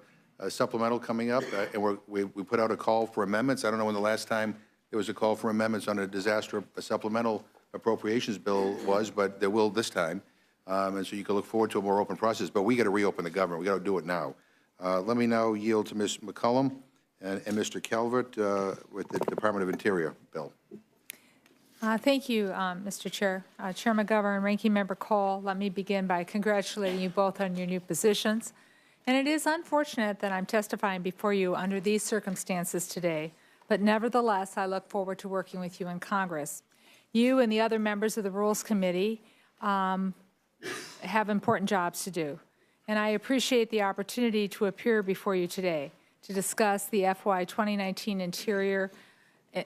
supplemental coming up, and we put out a call for amendments. I don't know when the last time there was a call for amendments on a supplemental appropriations bill was, but there will this time. And so you can look forward to a more open process. But we got to reopen the government. We got to do it now. Let me now yield to Ms. McCollum and Mr. Calvert with the Department of Interior bill. Thank you, Mr. Chair. Chair McGovern and Ranking Member Cole, let me begin by congratulating you both on your new positions. And it is unfortunate that I'm testifying before you under these circumstances today, but nevertheless, I look forward to working with you in Congress. You and the other members of the Rules Committee have important jobs to do, and I appreciate the opportunity to appear before you today to discuss the FY 2019 Interior,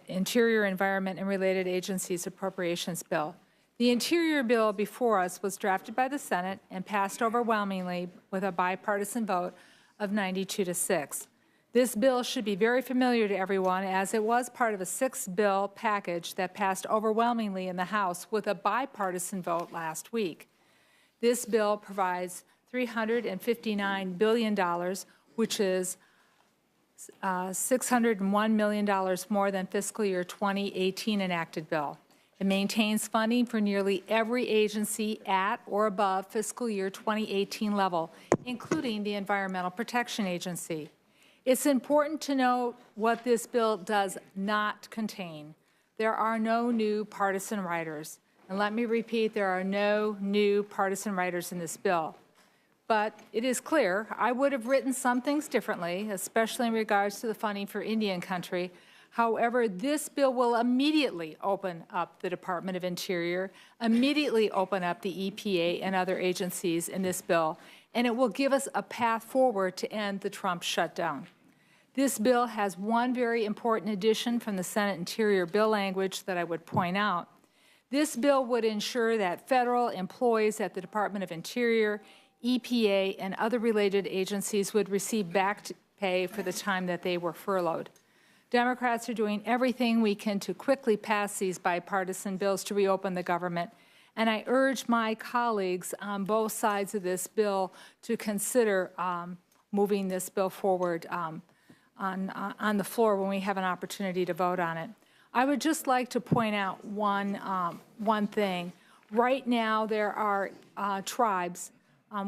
Environment, and Related Agencies Appropriations Bill. The Interior bill before us was drafted by the Senate and passed overwhelmingly with a bipartisan vote of 92-6. This bill should be very familiar to everyone, as it was part of a 6-bill package that passed overwhelmingly in the House with a bipartisan vote last week. This bill provides $359 billion, which is $601 million more than fiscal year 2018 enacted bill. It maintains funding for nearly every agency at or above fiscal year 2018 level, including the Environmental Protection Agency. It's important to note what this bill does not contain. There are no new partisan riders. And let me repeat, there are no new partisan riders in this bill. But it is clear I would have written some things differently, especially in regards to the funding for Indian country. However, this bill will immediately open up the Department of Interior, immediately open up the EPA and other agencies in this bill, and it will give us a path forward to end the Trump shutdown. This bill has one very important addition from the Senate Interior bill language that I would point out. This bill would ensure that federal employees at the Department of Interior, EPA, and other related agencies would receive back pay for the time that they were furloughed. Democrats are doing everything we can to quickly pass these bipartisan bills to reopen the government, and I urge my colleagues on both sides of this bill to consider moving this bill forward on the floor when we have an opportunity to vote on it. I would just like to point out one thing. Right now, there are tribes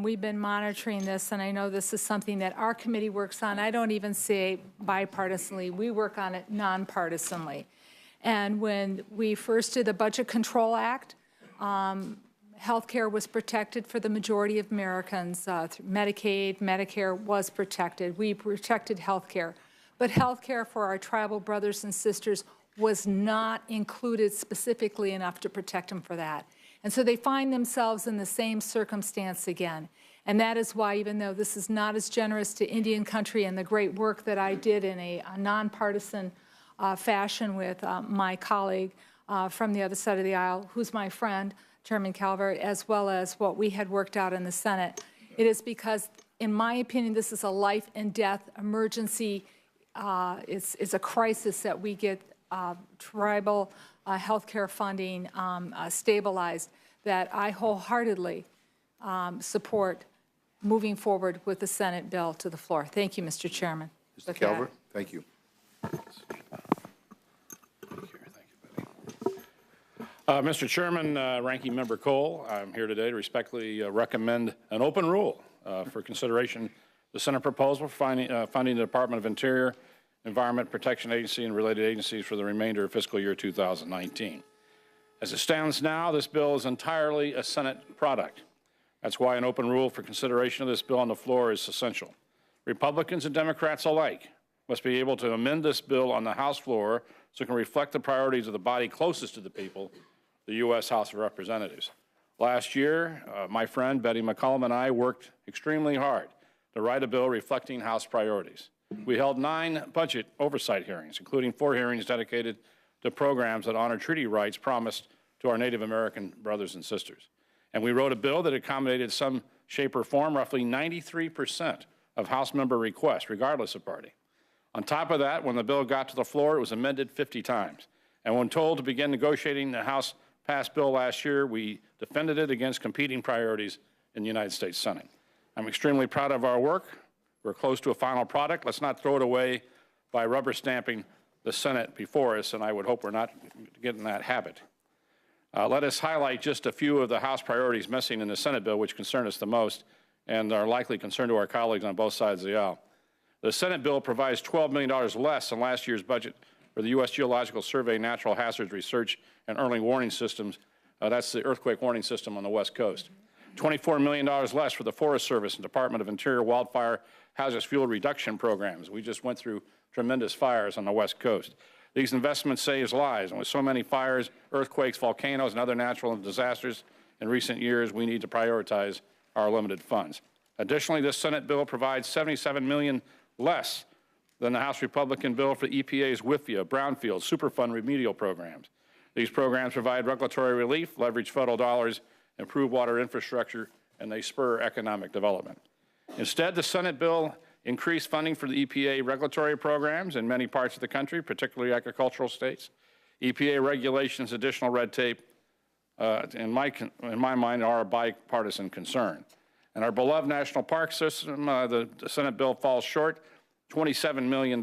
We've been monitoring this, and I know this is something that our committee works on. I don't even say bipartisanly. We work on it nonpartisanly. And when we first did the Budget Control Act, health care was protected for the majority of Americans. Medicaid, Medicare was protected. We protected health care. But health care for our tribal brothers and sisters was not included specifically enough to protect them for that. And so they find themselves in the same circumstance again. And that is why, even though this is not as generous to Indian country and the great work that I did in a nonpartisan fashion with my colleague from the other side of the aisle, who's my friend, Chairman Calvert, as well as what we had worked out in the Senate, it is because, in my opinion, this is a life and death emergency. It's a crisis that we get tribal health care funding stabilized, that I wholeheartedly support moving forward with the Senate bill to the floor. Thank you, Mr. Chairman. Mr. Calvert, thank you. Mr. Chairman, Ranking Member Cole, I'm here today to respectfully recommend an open rule for consideration the Senate proposal for funding the Department of Interior, Environment Protection Agency, and related agencies for the remainder of fiscal year 2019. As it stands now, this bill is entirely a Senate product. That's why an open rule for consideration of this bill on the floor is essential. Republicans and Democrats alike must be able to amend this bill on the House floor so it can reflect the priorities of the body closest to the people, the U.S. House of Representatives. Last year, my friend Betty McCollum and I worked extremely hard to write a bill reflecting House priorities. We held 9 budget oversight hearings, including 4 hearings dedicated to programs that honor treaty rights promised to our Native American brothers and sisters. And we wrote a bill that accommodated some shape or form roughly 93% of House member requests, regardless of party. On top of that, when the bill got to the floor, it was amended 50 times. And when told to begin negotiating the House passed bill last year, we defended it against competing priorities in the United States Senate. I'm extremely proud of our work. We're close to a final product. Let's not throw it away by rubber stamping the Senate before us, and I would hope we're not getting that habit. Let us highlight just a few of the House priorities missing in the Senate bill which concern us the most and are likely concern to our colleagues on both sides of the aisle. The Senate bill provides $12 million less than last year's budget for the U.S. Geological Survey Natural Hazards Research and Early Warning Systems. That's the earthquake warning system on the West Coast. $24 million less for the Forest Service and Department of Interior wildfire hazardous fuel reduction programs. We just went through tremendous fires on the West Coast. These investments save lives, and with so many fires, earthquakes, volcanoes, and other natural disasters in recent years, we need to prioritize our limited funds. Additionally, this Senate bill provides $77 million less than the House Republican bill for EPA's WIFIA, Brownfield, Superfund remedial programs. These programs provide regulatory relief, leverage federal dollars, improve water infrastructure, and they spur economic development. Instead, the Senate bill increased funding for the EPA regulatory programs in many parts of the country, particularly agricultural states. EPA regulations, additional red tape, in my mind, are a bipartisan concern. And our beloved national park system, the Senate bill falls short, $27 million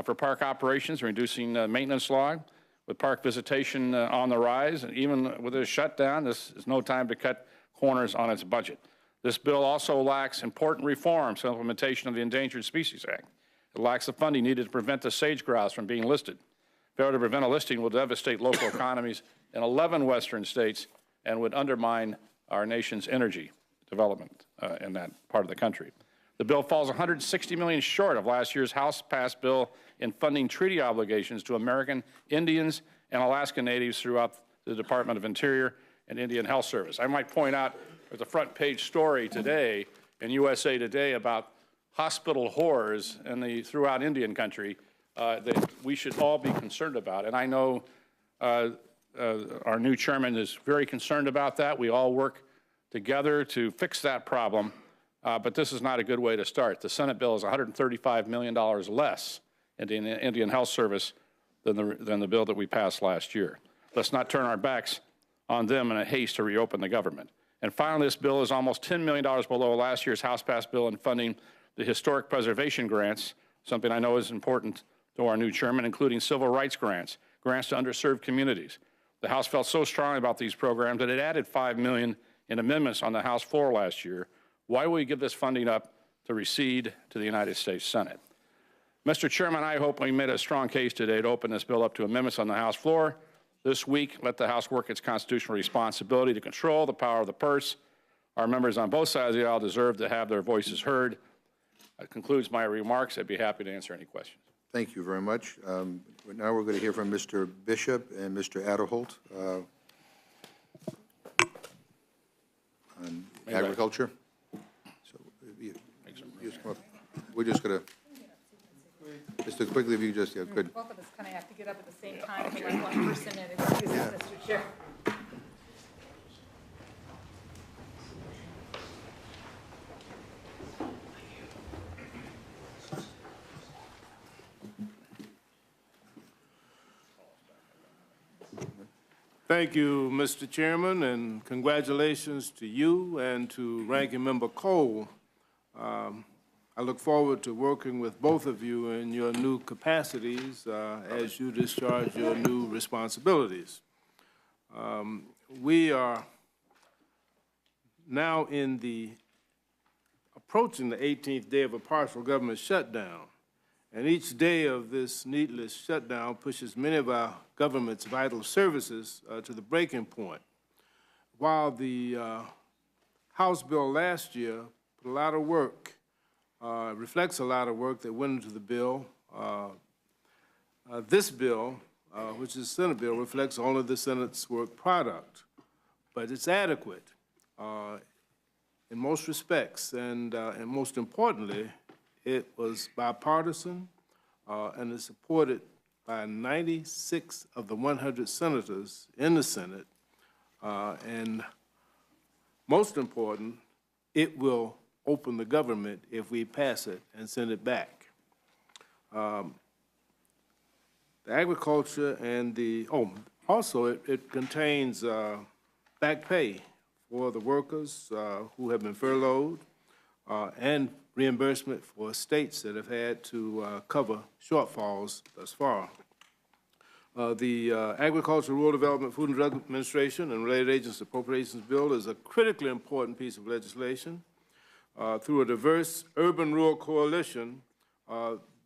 for park operations, reducing maintenance log. With park visitation on the rise, and even with a shutdown, this is no time to cut corners on its budget. This bill also lacks important reforms for implementation of the Endangered Species Act. It lacks the funding needed to prevent the sage grouse from being listed. Failure to prevent a listing will devastate local economies in 11 western states and would undermine our nation's energy development in that part of the country. The bill falls $160 million short of last year's House-passed bill in funding treaty obligations to American Indians and Alaska Natives throughout the Department of Interior and Indian Health Service. I might point out there's a front page story today in USA Today about hospital horrors throughout Indian country that we should all be concerned about. And I know our new chairman is very concerned about that. We all work together to fix that problem. But this is not a good way to start. The Senate bill is $135 million less in the Indian Health Service than the bill that we passed last year. Let's not turn our backs on them in a haste to reopen the government. And finally, this bill is almost $10 million below last year's House-passed bill in funding the historic preservation grants, something I know is important to our new chairman, including civil rights grants, grants to underserved communities. The House felt so strongly about these programs that it added $5 million in amendments on the House floor last year, why will we give this funding up to recede to the United States Senate? Mr. Chairman, I hope we made a strong case today to open this bill up to amendments on the House floor. This week, let the House work its constitutional responsibility to control the power of the purse. Our members on both sides of the aisle deserve to have their voices heard. That concludes my remarks. I'd be happy to answer any questions. Thank you very much. Now we're going to hear from Mr. Bishop and Mr. Adderholt on agriculture. So you just come up. We're just going to, Mr. Quigley, if you just, yeah, good. Both of us kind of have to get up at the same time, so like one person in. Excuse me, Mr. Chair. Thank you, Mr. Chairman, and congratulations to you and to Ranking Member Cole. I look forward to working with both of you in your new capacities as you discharge your new responsibilities. We are now approaching the 18th day of a partial government shutdown. And each day of this needless shutdown pushes many of our government's vital services to the breaking point. While the House bill last year put a lot of work, reflects a lot of work that went into the bill, this bill, which is a Senate bill, reflects only the Senate's work product. But it's adequate in most respects, and most importantly, it was bipartisan, and is supported by 96 of the 100 senators in the Senate. And most important, it will open the government if we pass it and send it back. The agriculture and also it contains back pay for the workers who have been furloughed, and reimbursement for states that have had to cover shortfalls thus far. The Agriculture, Rural Development, Food and Drug Administration and related agencies appropriations bill is a critically important piece of legislation. Through a diverse urban-rural coalition,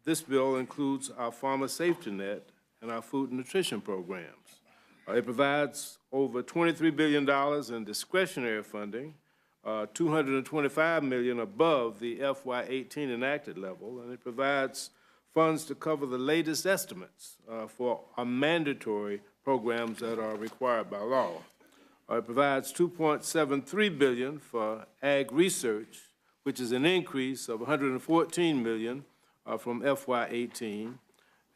this bill includes our farmer safety net and our food and nutrition programs. It provides over $23 billion in discretionary funding, $225 million above the FY18 enacted level, and it provides funds to cover the latest estimates for our mandatory programs that are required by law. It provides $2.73 billion for ag research, which is an increase of $114 million from FY18,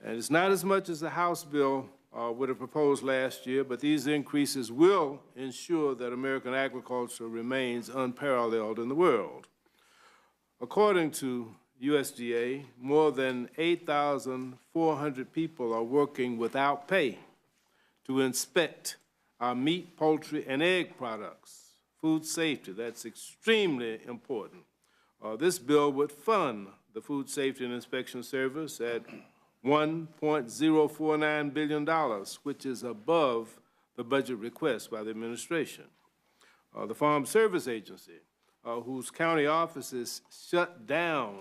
and it's not as much as the House bill would have proposed last year, but these increases will ensure that American agriculture remains unparalleled in the world. According to USDA, more than 8,400 people are working without pay to inspect our meat, poultry, and egg products. Food safety, that's extremely important. This bill would fund the Food Safety and Inspection Service at $1.049 billion, which is above the budget request by the administration. The Farm Service Agency, whose county offices shut down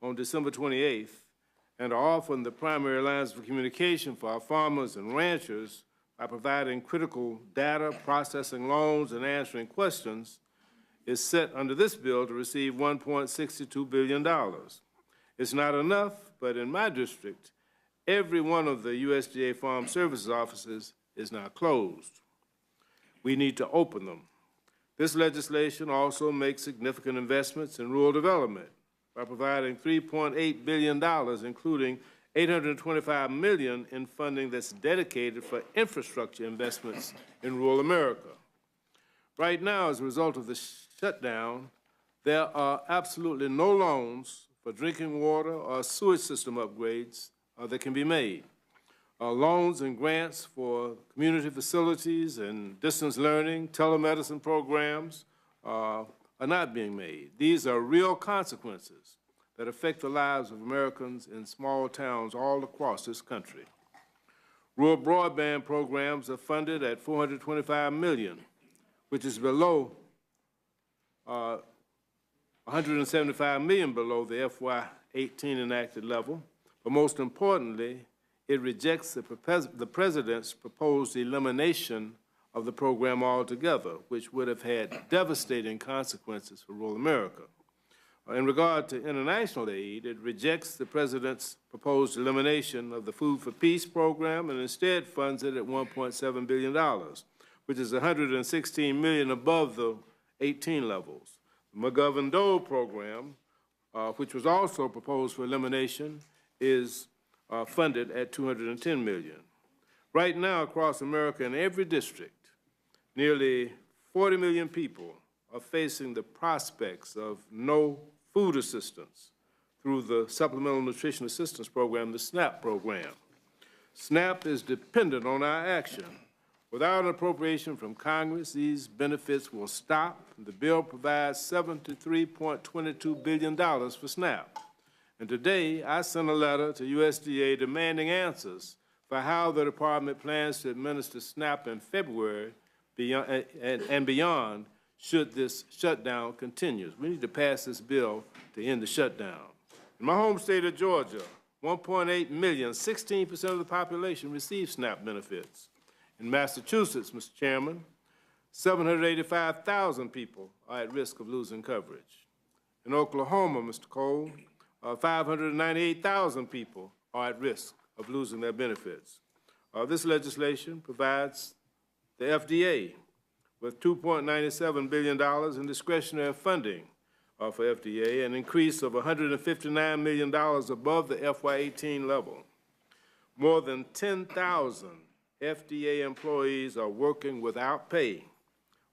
on December 28th and are often the primary lines of communication for our farmers and ranchers by providing critical data, processing loans, and answering questions, is set under this bill to receive $1.62 billion. It's not enough, but in my district, every one of the USDA Farm Services offices is now closed. We need to open them. This legislation also makes significant investments in rural development by providing $3.8 billion, including $825 million in funding that's dedicated for infrastructure investments in rural America. Right now, as a result of the shutdown, there are absolutely no loans for drinking water or sewage system upgrades that can be made. Loans and grants for community facilities and distance learning, telemedicine programs are not being made. These are real consequences that affect the lives of Americans in small towns all across this country. Rural broadband programs are funded at $425 million, which is below $175 million below the FY18 enacted level. But most importantly, it rejects the President's proposed elimination of the program altogether, which would have had devastating consequences for rural America. In regard to international aid, it rejects the President's proposed elimination of the Food for Peace program and instead funds it at $1.7 billion, which is $116 million above the 18 levels. The McGovern-Dole program, which was also proposed for elimination, is funded at $210 million. Right now, across America, in every district, nearly 40 million people are facing the prospects of no food assistance through the Supplemental Nutrition Assistance Program, the SNAP program. SNAP is dependent on our action. Without an appropriation from Congress, these benefits will stop. The bill provides $73.22 billion for SNAP. And today, I sent a letter to USDA demanding answers for how the department plans to administer SNAP in February and beyond should this shutdown continue. We need to pass this bill to end the shutdown. In my home state of Georgia, 1.8 million, 16% of the population receives SNAP benefits. In Massachusetts, Mr. Chairman, 785,000 people are at risk of losing coverage. In Oklahoma, Mr. Cole, 598,000 people are at risk of losing their benefits. This legislation provides the FDA with $2.97 billion in discretionary funding for FDA, an increase of $159 million above the FY18 level. More than 10,000 FDA employees are working without pay,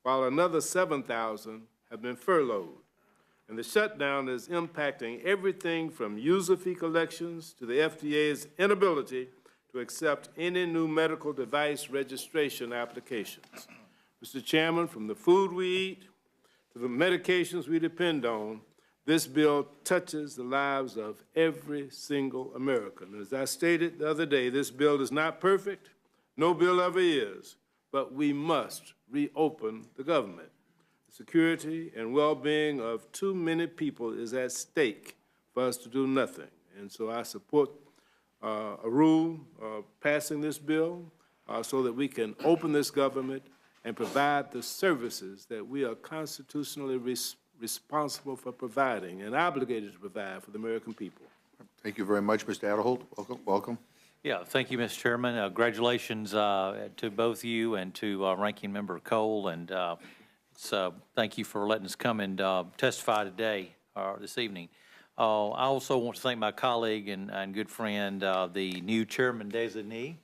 while another 7,000 have been furloughed. And the shutdown is impacting everything from user fee collections to the FDA's inability to accept any new medical device registration applications. Mr. Chairman, from the food we eat to the medications we depend on, this bill touches the lives of every single American. And as I stated the other day, this bill is not perfect. No bill ever is. But we must reopen the government. The security and well-being of too many people is at stake for us to do nothing. And so I support a rule passing this bill so that we can open this government and provide the services that we are constitutionally responsible for providing and obligated to provide for the American people. Thank you very much, Mr. Aderholt. Welcome. Yeah, thank you, Mr. Chairman. Congratulations to both you and to Ranking Member Cole, and thank you for letting us come and testify today, this evening. I also want to thank my colleague and good friend, the new chairman designee,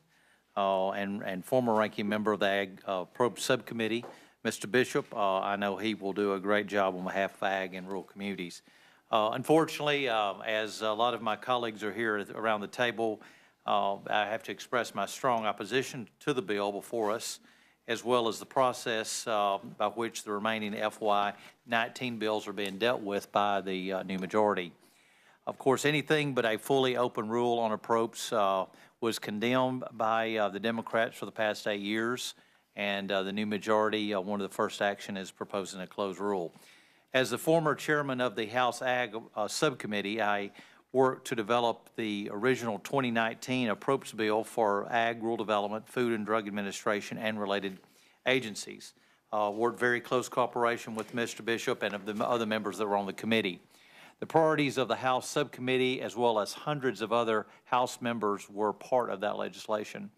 and former ranking member of the Ag Probe Subcommittee, Mr. Bishop. I know he will do a great job on behalf of Ag and rural communities. Unfortunately, as a lot of my colleagues are here around the table, I have to express my strong opposition to the bill before us, as well as the process by which the remaining FY19 bills are being dealt with by the new majority. Of course, anything but a fully open rule on appropriations was condemned by the Democrats for the past 8 years, and the new majority, one of the first action is proposing a closed rule. As the former chairman of the House Ag Subcommittee, I worked to develop the original 2019 appropriations bill for Ag, Rural Development, Food and Drug Administration, and related agencies. Worked very close cooperation with Mr. Bishop and of the other members that were on the committee. The priorities of the House Subcommittee, as well as hundreds of other House members, were part of that legislation.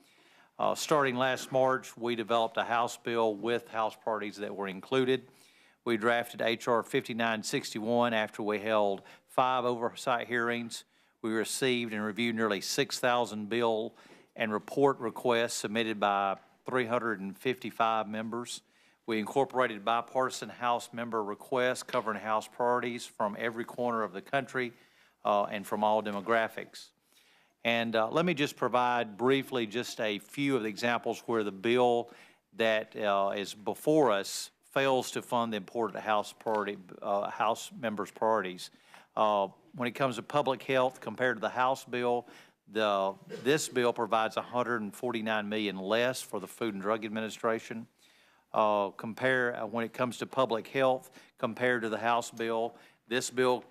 Starting last March, we developed a House bill with House priorities that were included. We drafted H.R. 5961 after we held 5 oversight hearings. We received and reviewed nearly 6,000 bill and report requests submitted by 355 members. We incorporated bipartisan House member requests covering House priorities from every corner of the country and from all demographics. And let me just provide briefly just a few of the examples where the bill that is before us fails to fund the important House members' priorities. When it comes to public health, compared to the House bill, this bill provides $149 million less for the Food and Drug Administration. when it comes to public health compared to the House bill. This bill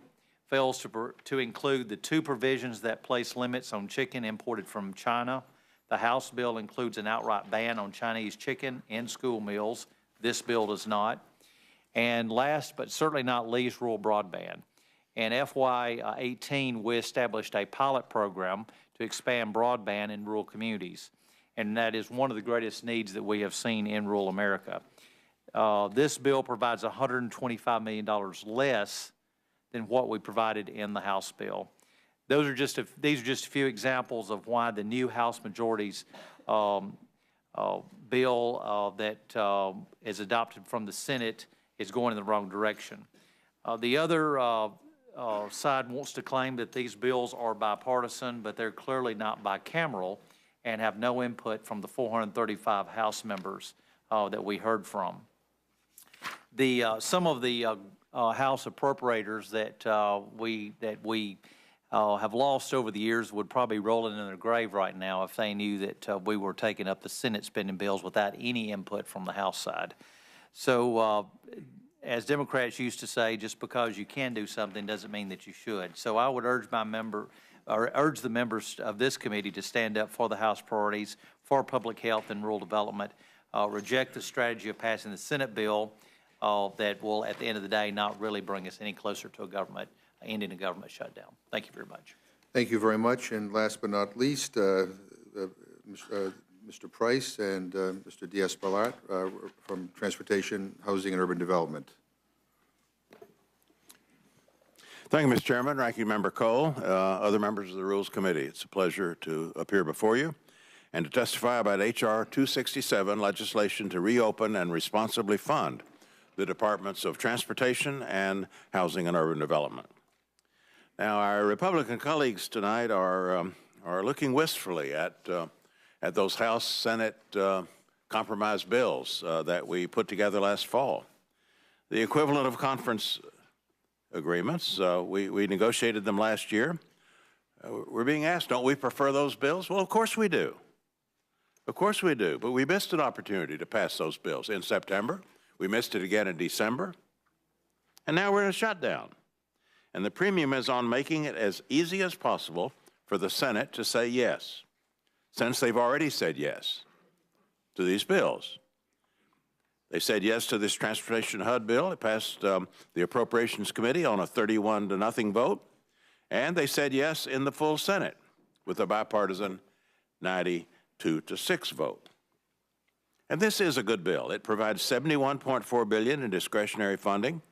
fails to include the two provisions that place limits on chicken imported from China. The House bill includes an outright ban on Chinese chicken in school meals. This bill does not. And last but certainly not least, rural broadband. In FY18, we established a pilot program to expand broadband in rural communities, and that is one of the greatest needs that we have seen in rural America. This bill provides $125 million less than what we provided in the House bill. These are just a few examples of why the new House majority's bill that is adopted from the Senate is going in the wrong direction. The other side wants to claim that these bills are bipartisan, but they're clearly not bicameral and have no input from the 435 House members that we heard from. Some of the House appropriators that we have lost over the years would probably roll in their grave right now if they knew that we were taking up the Senate spending bills without any input from the House side. So as Democrats used to say, just because you can do something doesn't mean that you should. So I would urge the members of this committee to stand up for the House priorities for public health and rural development, reject the strategy of passing the Senate bill that will, at the end of the day, not really bring us any closer to ending a government shutdown. Thank you very much. Thank you very much. And last but not least, Mr. Price and Mr. Diaz-Balart from Transportation, Housing, and Urban Development. Thank you, Mr. Chairman, Ranking Member Cole, other members of the Rules Committee. It's a pleasure to appear before you and to testify about H.R. 267, legislation to reopen and responsibly fund the Departments of Transportation and Housing and Urban Development. Now, our Republican colleagues tonight are looking wistfully at those House Senate compromise bills that we put together last fall. The equivalent of conference agreements, we negotiated them last year. We're being asked, don't we prefer those bills? Well, of course we do. Of course we do, but we missed an opportunity to pass those bills in September. We missed it again in December, and now we're in a shutdown. And the premium is on making it as easy as possible for the Senate to say yes, since they've already said yes to these bills. They said yes to this Transportation HUD bill. It passed the Appropriations Committee on a 31-0 vote, and they said yes in the full Senate with a bipartisan 92-6 vote. And this is a good bill. It provides $71.4 billion in discretionary funding,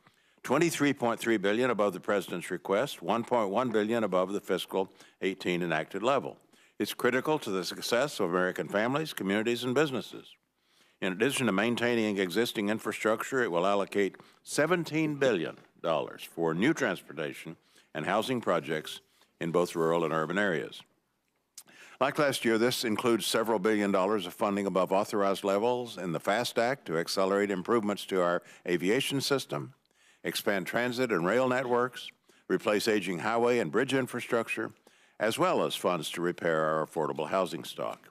$23.3 billion above the President's request, $1.1 billion above the fiscal 18 enacted level. It's critical to the success of American families, communities, and businesses. In addition to maintaining existing infrastructure, it will allocate $17 billion for new transportation and housing projects in both rural and urban areas. Like last year, this includes several $billion of funding above authorized levels in the FAST Act to accelerate improvements to our aviation system, expand transit and rail networks, replace aging highway and bridge infrastructure, as well as funds to repair our affordable housing stock.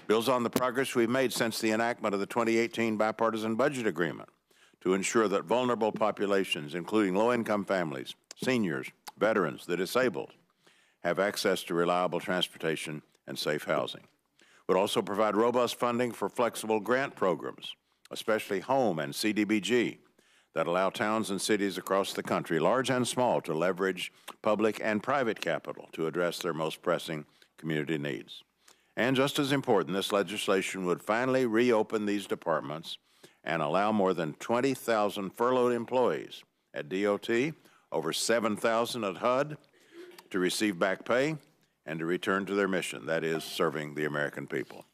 Builds on the progress we've made since the enactment of the 2018 bipartisan budget agreement to ensure that vulnerable populations, including low-income families, seniors, veterans, the disabled, have access to reliable transportation and safe housing. Would also provide robust funding for flexible grant programs, especially home and CDBG, that allow towns and cities across the country, large and small, to leverage public and private capital to address their most pressing community needs. And just as important, this legislation would finally reopen these departments and allow more than 20,000 furloughed employees at DOT, over 7,000 at HUD, to receive back pay and to return to their mission, that is, serving the American people.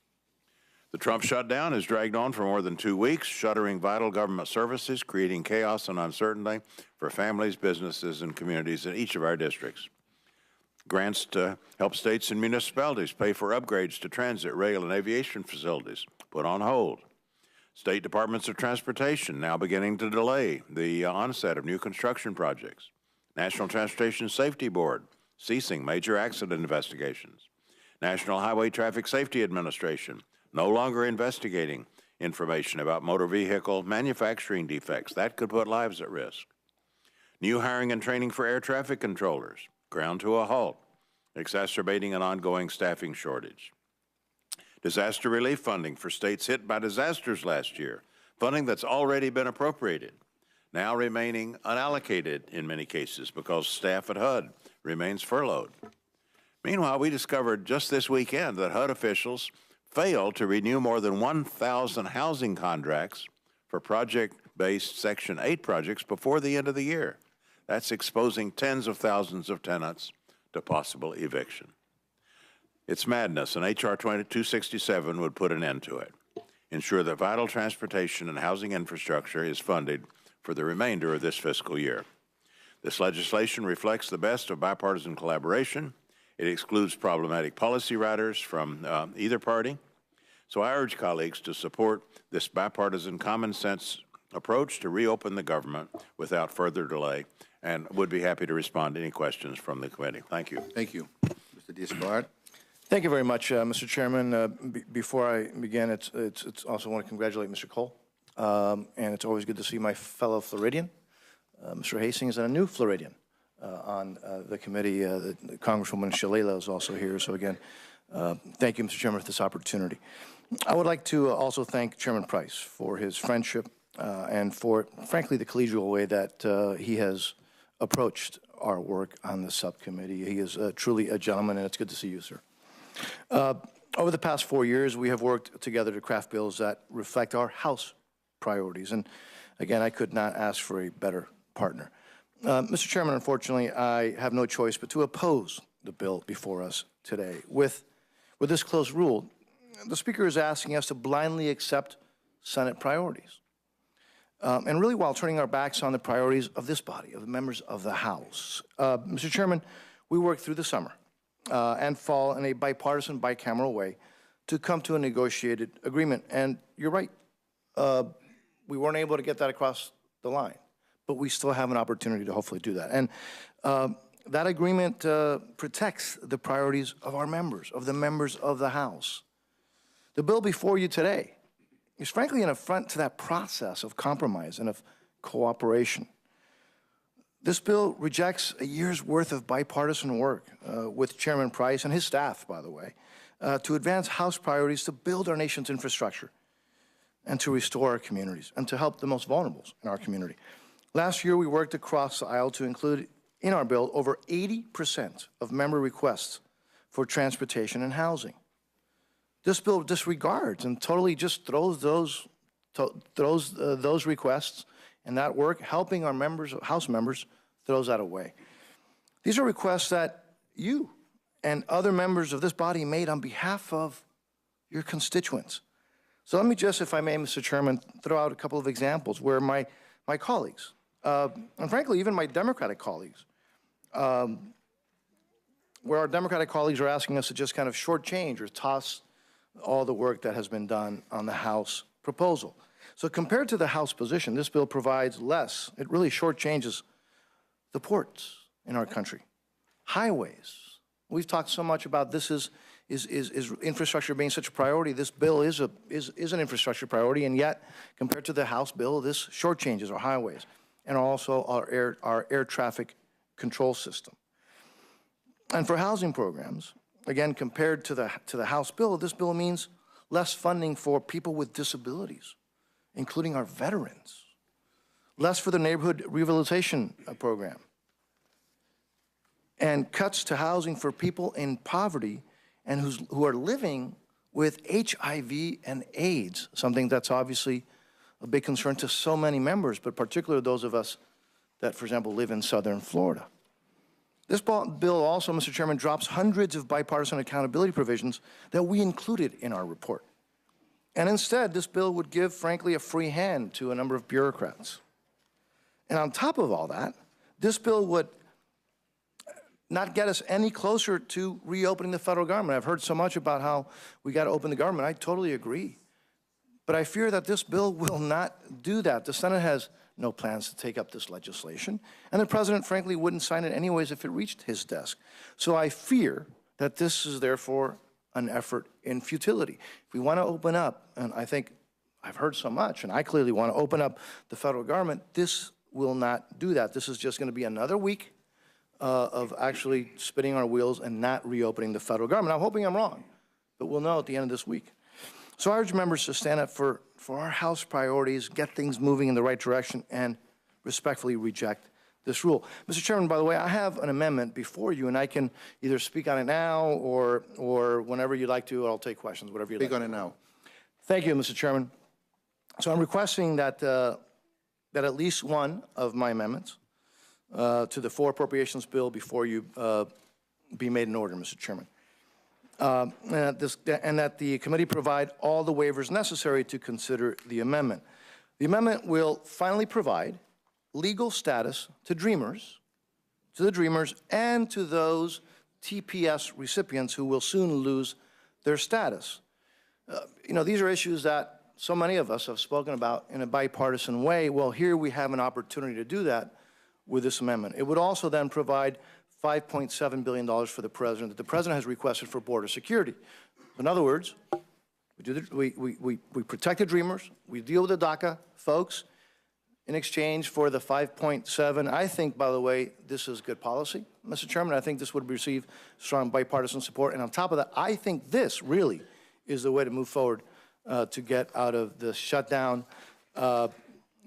The Trump shutdown has dragged on for more than 2 weeks, shuttering vital government services, creating chaos and uncertainty for families, businesses, and communities in each of our districts. Grants to help states and municipalities pay for upgrades to transit, rail, and aviation facilities put on hold. State departments of transportation now beginning to delay the onset of new construction projects. National Transportation Safety Board ceasing major accident investigations. National Highway Traffic Safety Administration no longer investigating information about motor vehicle manufacturing defects. That could put lives at risk. New hiring and training for air traffic controllers, ground to a halt, exacerbating an ongoing staffing shortage. Disaster relief funding for states hit by disasters last year, funding that's already been appropriated, now remaining unallocated in many cases because staff at HUD remains furloughed. Meanwhile, we discovered just this weekend that HUD officials failed to renew more than 1,000 housing contracts for project-based Section 8 projects before the end of the year. That's exposing tens of thousands of tenants to possible eviction. It's madness, and H.R. 2267 would put an end to it, ensure that vital transportation and housing infrastructure is funded for the remainder of this fiscal year. This legislation reflects the best of bipartisan collaboration. It excludes problematic policy riders from either party. So I urge colleagues to support this bipartisan common sense approach to reopen the government without further delay, and would be happy to respond to any questions from the committee. Thank you. Thank you. Mr. Diaz-Balart. Thank you very much, Mr. Chairman. Before I begin, it's also want to congratulate Mr. Cole, and it's always good to see my fellow Floridian, Mr. Hastings, and a new Floridian on the committee. Congresswoman Shalala is also here. So again, thank you, Mr. Chairman, for this opportunity. I would like to also thank Chairman Price for his friendship and for, frankly, the collegial way that he has approached our work on the subcommittee. He is truly a gentleman, and it's good to see you, sir. Over the past 4 years, we have worked together to craft bills that reflect our House priorities. And again, I could not ask for a better partner. Mr. Chairman, unfortunately, I have no choice but to oppose the bill before us today. With this close rule, the Speaker is asking us to blindly accept Senate priorities. And really while turning our backs on the priorities of this body, of the members of the House. Mr. Chairman, we worked through the summer and fall in a bipartisan, bicameral way to come to a negotiated agreement. And you're right, we weren't able to get that across the line, but we still have an opportunity to hopefully do that. And that agreement protects the priorities of our members, of the members of the House. The bill before you today is frankly an affront to that process of compromise and of cooperation. This bill rejects a year's worth of bipartisan work with Chairman Price and his staff, by the way, to advance House priorities to build our nation's infrastructure and to restore our communities and to help the most vulnerable in our community. Last year, we worked across the aisle to include in our bill over 80% of member requests for transportation and housing. This bill disregards and totally just throws those requests and that work, helping our members, House members, throws that away. These are requests that you and other members of this body made on behalf of your constituents. So let me just, if I may, Mr. Chairman, throw out a couple of examples where my colleagues, and frankly, even my Democratic colleagues, where our Democratic colleagues are asking us to just kind of shortchange or toss all the work that has been done on the House proposal. So compared to the House position, this bill provides less. It really shortchanges the ports in our country, highways. We've talked so much about this is infrastructure being such a priority. This bill is an infrastructure priority, and yet compared to the House bill, this shortchanges our highways and also our air traffic control system. And for housing programs, again, compared to the House bill, this bill means less funding for people with disabilities, including our veterans, less for the neighborhood rehabilitation program, and cuts to housing for people in poverty and who are living with HIV and AIDS, something that's obviously a big concern to so many members, but particularly those of us that, for example, live in southern Florida. This bill also, Mr. Chairman, drops hundreds of bipartisan accountability provisions that we included in our report. And instead, this bill would give, frankly, a free hand to a number of bureaucrats. And on top of all that, this bill would not get us any closer to reopening the federal government. I've heard so much about how we got to open the government. I totally agree. But I fear that this bill will not do that. The Senate has no plans to take up this legislation, and the President, frankly, wouldn't sign it anyways if it reached his desk. So I fear that this is therefore an effort in futility. If we want to open up, and I think I've heard so much, and I clearly want to open up the federal government. This will not do that. This is just going to be another week of actually spinning our wheels and not reopening the federal government. I'm hoping I'm wrong, but we'll know at the end of this week. So I urge members to stand up for our House priorities, get things moving in the right direction, and respectfully reject this rule. Mr. Chairman, by the way, I have an amendment before you, and I can either speak on it now or whenever you'd like to. I'll take questions, whatever you'd like. Speak on it now. Thank you, Mr. Chairman. So I'm requesting that, that at least one of my amendments to the full appropriations bill before you be made in order, Mr. Chairman. And that the committee provide all the waivers necessary to consider the amendment. The amendment will finally provide legal status to Dreamers, and to those TPS recipients who will soon lose their status. You know, these are issues that so many of us have spoken about in a bipartisan way. Well, here we have an opportunity to do that with this amendment. It would also then provide $5.7 billion for the president that the president has requested for border security. In other words, we protect the Dreamers, we deal with the DACA folks in exchange for the 5.7. I think, by the way, this is good policy, Mr. Chairman. I think this would receive strong bipartisan support. And on top of that, I think this really is the way to move forward to get out of the shutdown. So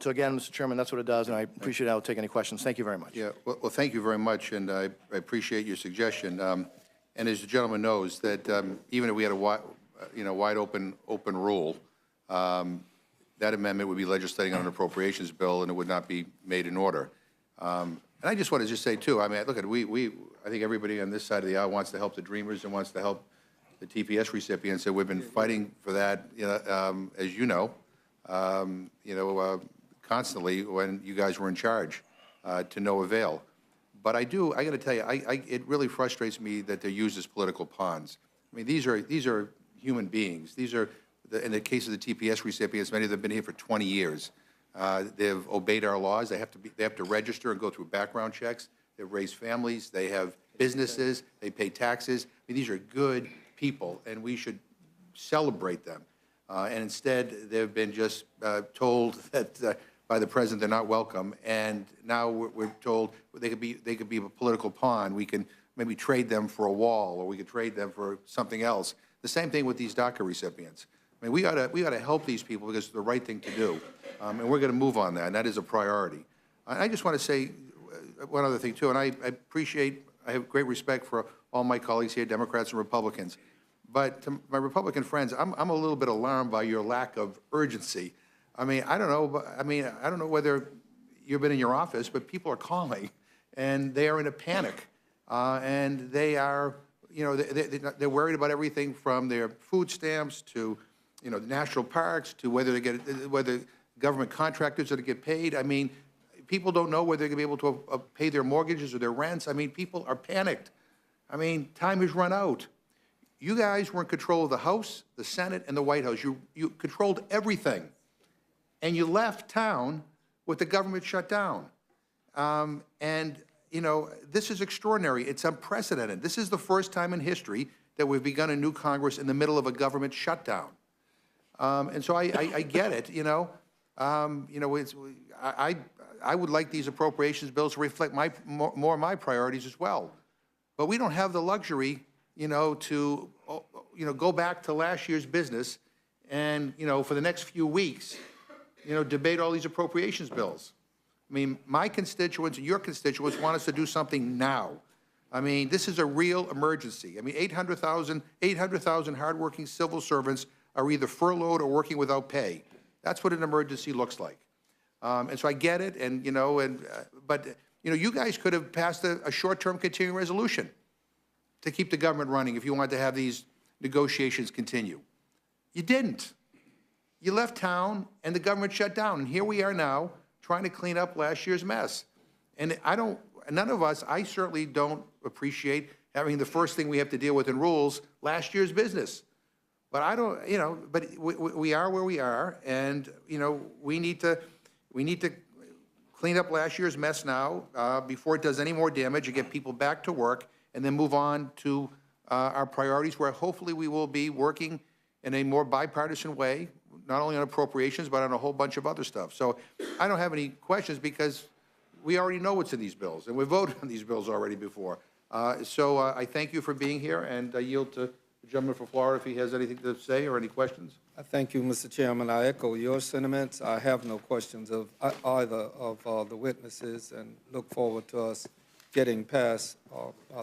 again, Mr. Chairman, that's what it does, and I appreciate it. I'll take any questions. Thank you very much. Yeah, well, thank you very much, and I appreciate your suggestion. And as the gentleman knows, that even if we had a wide open rule, that amendment would be legislating on an appropriations bill, and it would not be made in order. And I just want to say too. I mean, look at I think everybody on this side of the aisle wants to help the Dreamers and wants to help the TPS recipients, and we've been fighting for that, as you know, constantly when you guys were in charge, to no avail. But I got to tell you, it really frustrates me that they're used as political pawns. I mean, these are human beings. These are, in the case of the TPS recipients, many of them have been here for 20 years. They've obeyed our laws. They have to register and go through background checks. They've raised families. They have businesses. They pay taxes. I mean, these are good people, and we should celebrate them. And instead, they've been just told that by the president they're not welcome, and now we're told they could be a political pawn. We can maybe trade them for a wall, or we could trade them for something else. The same thing with these DACA recipients. I mean, we ought to help these people because it's the right thing to do, and we're going to move on that, and that is a priority. I just want to say one other thing too, and I have great respect for all my colleagues here, Democrats and Republicans. But to my Republican friends, I'm a little bit alarmed by your lack of urgency. I mean, I don't know whether you've been in your office, but people are calling, and they are in a panic, and they are, they're worried about everything from their food stamps to, national parks to whether government contractors are to get paid. I mean, people don't know whether they're going to be able to pay their mortgages or their rents. I mean, people are panicked. I mean, time has run out. You guys were in control of the House, the Senate, and the White House. You controlled everything. And you left town with the government shut down. This is extraordinary. It's unprecedented. This is the first time in history that we've begun a new Congress in the middle of a government shutdown. And so I get it, I would like these appropriations bills to reflect more of my priorities as well. But we don't have the luxury, to, go back to last year's business and, for the next few weeks, debate all these appropriations bills. I mean, my constituents and your constituents want us to do something now. I mean, this is a real emergency. I mean, 800,000 hardworking civil servants are either furloughed or working without pay. That's what an emergency looks like. And so I get it, and, but you guys could have passed a short-term continuing resolution to keep the government running if you wanted to have these negotiations continue. You didn't. You left town, and the government shut down. And here we are now trying to clean up last year's mess. And none of us, I certainly don't appreciate having the first thing we have to deal with in rules, last year's business. But I don't, but we are where we are, and, we need to clean up last year's mess now before it does any more damage and get people back to work, and then move on to our priorities, where hopefully we will be working in a more bipartisan way, not only on appropriations, but on a whole bunch of other stuff. So I don't have any questions because we already know what's in these bills, and we voted on these bills already before. So I thank you for being here, and I yield to the gentleman from Florida if he has anything to say or any questions. Thank you, Mr. Chairman. I echo your sentiments. I have no questions of either of the witnesses and look forward to us getting past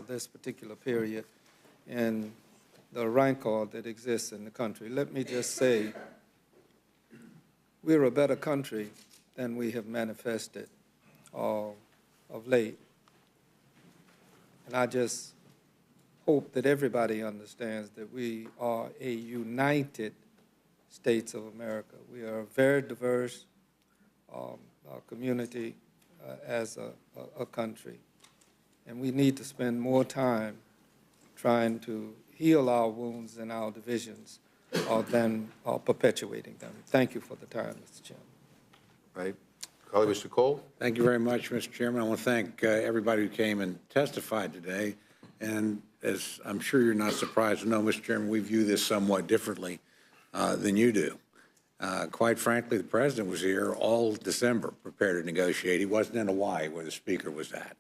this particular period and the rancor that exists in the country. Let me just say, we're a better country than we have manifested of late. And I just hope that everybody understands that we are a united States of America. We are a very diverse community as a country. And we need to spend more time trying to heal our wounds and our divisions than perpetuating them. Thank you for the time, Mr. Chairman. Right. Colleague, Mr. Cole. Thank you very much, Mr. Chairman. I want to thank everybody who came and testified today. And as I'm sure you're not surprised to know, Mr. Chairman, we view this somewhat differently than you do. Quite frankly, the President was here all December prepared to negotiate. He wasn't in Hawaii where the Speaker was at.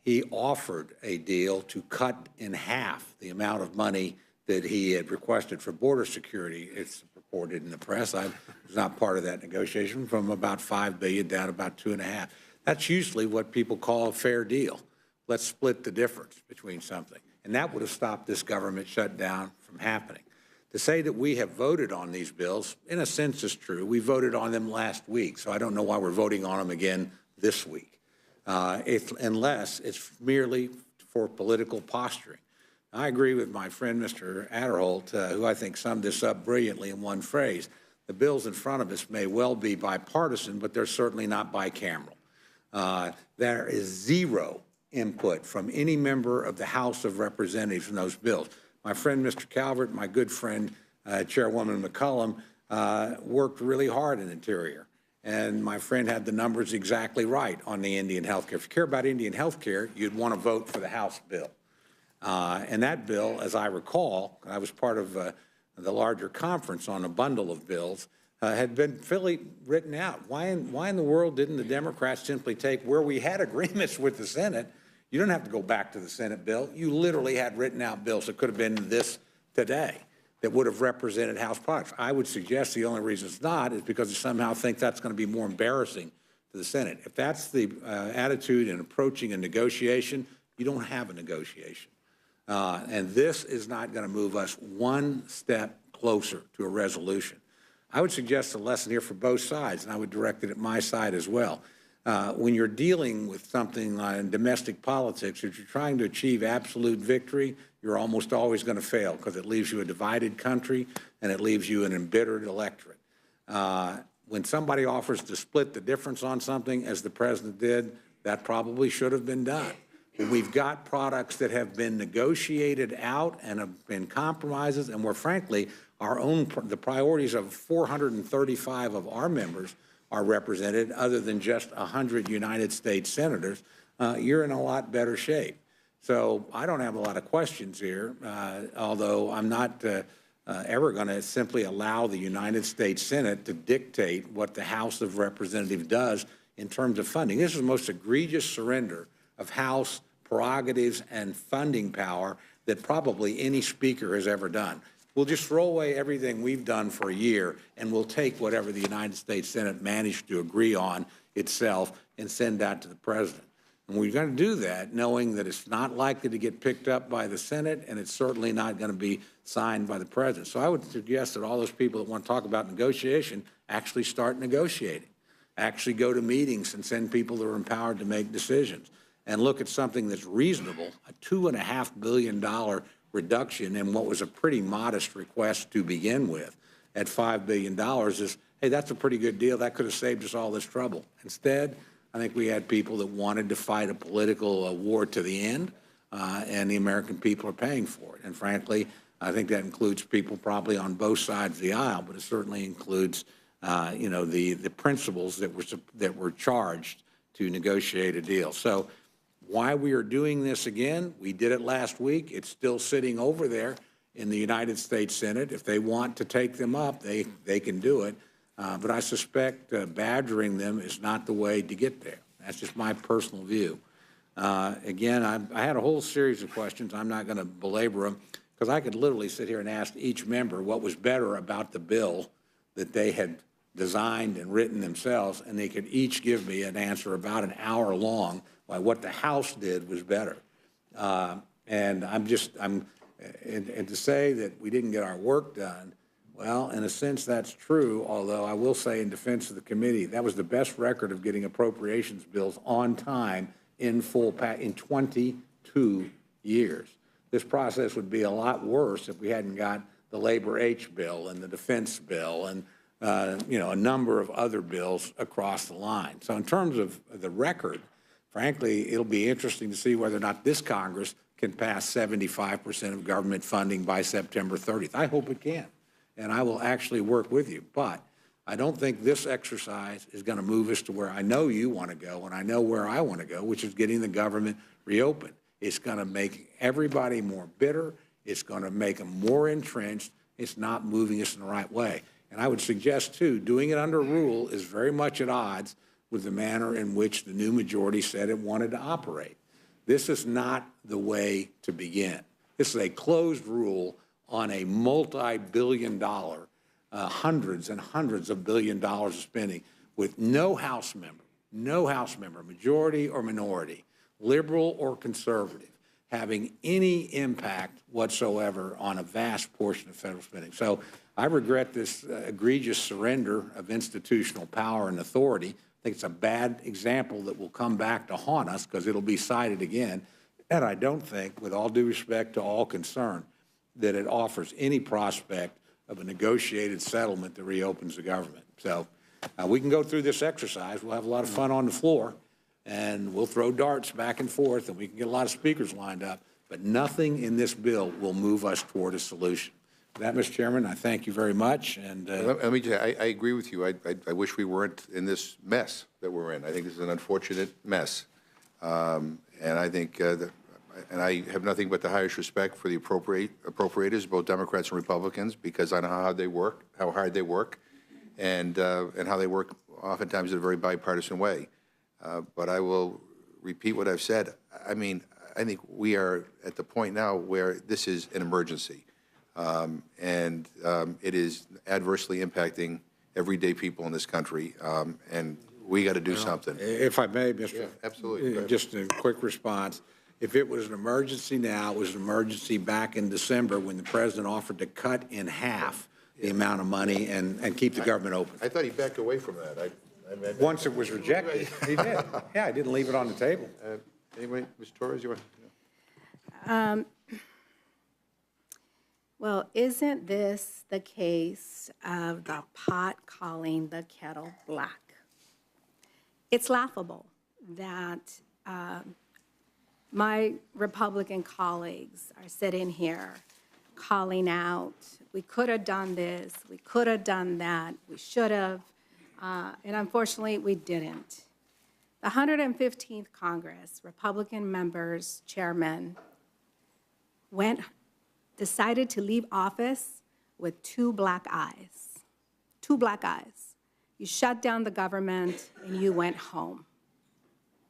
He offered a deal to cut in half the amount of money that he had requested for border security. It's reported in the press. I was not part of that negotiation, from about $5 billion down to about $2.5 billion. That's usually what people call a fair deal. Let's split the difference between something. And that would have stopped this government shutdown from happening. To say that we have voted on these bills, in a sense, is true. We voted on them last week, so I don't know why we're voting on them again this week, unless it's merely for political posturing. I agree with my friend, Mr. Adderholt, who I think summed this up brilliantly in one phrase. The bills in front of us may well be bipartisan, but they're certainly not bicameral. There is zero input from any member of the House of Representatives in those bills. My friend, Mr. Calvert, my good friend, Chairwoman McCollum, worked really hard in Interior. And my friend had the numbers exactly right on the Indian health care. If you care about Indian health care, you'd want to vote for the House bill. And that bill, as I recall, I was part of the larger conference on a bundle of bills, had been fully written out. Why in the world didn't the Democrats simply take where we had agreements with the Senate? You don't have to go back to the Senate bill. You literally had written out bills that could have been this today that would have represented House products. I would suggest the only reason it's not is because they somehow think that's going to be more embarrassing to the Senate. If that's the attitude in approaching a negotiation, you don't have a negotiation. And this is not going to move us one step closer to a resolution. I would suggest a lesson here for both sides, and I would direct it at my side as well. When you're dealing with something in domestic politics, if you're trying to achieve absolute victory, you're almost always going to fail because it leaves you a divided country and it leaves you an embittered electorate. When somebody offers to split the difference on something, as the President did, that probably should have been done. When we've got products that have been negotiated out and have been compromises, and where, frankly, the priorities of 435 of our members are represented, other than just 100 United States senators, you're in a lot better shape. So I don't have a lot of questions here, although I'm not ever going to simply allow the United States Senate to dictate what the House of Representatives does in terms of funding. This is the most egregious surrender of House prerogatives and funding power that probably any speaker has ever done. We'll just throw away everything we've done for a year, and we'll take whatever the United States Senate managed to agree on itself and send that to the President. And we're going to do that knowing that it's not likely to get picked up by the Senate, and it's certainly not going to be signed by the President. So I would suggest that all those people that want to talk about negotiation actually start negotiating, actually go to meetings and send people that are empowered to make decisions, and look at something that's reasonable, a $2.5 billion reduction in what was a pretty modest request to begin with at $5 billion is, hey, that's a pretty good deal. That could have saved us all this trouble. Instead, I think we had people that wanted to fight a political war to the end, and the American people are paying for it. And frankly, I think that includes people probably on both sides of the aisle, but it certainly includes, the principles that were charged to negotiate a deal. So why we are doing this again, we did it last week. It's still sitting over there. in the United States Senate. If they want to take them up, they can do it. But I suspect badgering them is not the way to get there. That's just my personal view. Again, I had a whole series of questions. I'm not going to belabor them because I could literally sit here and ask each member what was better about the bill that they had designed and written themselves, and they could each give me an answer about an hour long why what the House did was better. And and to say that we didn't get our work done, well, in a sense, that's true, although I will say in defense of the committee, that was the best record of getting appropriations bills on time in full in 22 years. This process would be a lot worse if we hadn't got the Labor H bill and the defense bill and a number of other bills across the line. So in terms of the record, frankly, it'll be interesting to see whether or not this Congress can pass 75% of government funding by September 30th. I hope it can, and I will actually work with you. But I don't think this exercise is going to move us to where I know you want to go and I know where I want to go, which is getting the government reopened. It's going to make everybody more bitter. It's going to make them more entrenched. It's not moving us in the right way. And I would suggest, too, doing it under rule is very much at odds with the manner in which the new majority said it wanted to operate. This is not the way to begin. This is a closed rule on a multi-billion-dollar, hundreds and hundreds of billion dollars of spending with no House member, majority or minority, liberal or conservative, having any impact whatsoever on a vast portion of federal spending. So I regret this egregious surrender of institutional power and authority. I think it's a bad example that will come back to haunt us because it'll be cited again. And I don't think, with all due respect to all concerned, that it offers any prospect of a negotiated settlement that reopens the government. So we can go through this exercise. We'll have a lot of fun on the floor, and we'll throw darts back and forth, and we can get a lot of speakers lined up. But nothing in this bill will move us toward a solution. With that, Mr. Chairman, I thank you very much. And let me just, I agree with you. I wish we weren't in this mess that we're in. I think this is an unfortunate mess. And I think and I have nothing but the highest respect for the appropriators, both Democrats and Republicans, because I know how they work, how hard they work, and how they work oftentimes in a very bipartisan way. But I will repeat what I've said. I mean, I think we are at the point now where this is an emergency. And it is adversely impacting everyday people in this country, and we got to do something. If I may, Mr. Yeah, absolutely. Just a quick response. If it was an emergency now, it was an emergency back in December when the president offered to cut in half the amount of money and keep the government open. I thought he backed away from that. Once it was rejected, he did. Yeah, I didn't leave it on the table. Anyway, Ms. Torres, you want? Well, isn't this the case of the pot calling the kettle black? It's laughable that my Republican colleagues are sitting here calling out, we could have done this, we could have done that, we should have, and unfortunately we didn't. The 115th Congress, Republican members, chairmen, decided to leave office with two black eyes. Two black eyes. You shut down the government and you went home.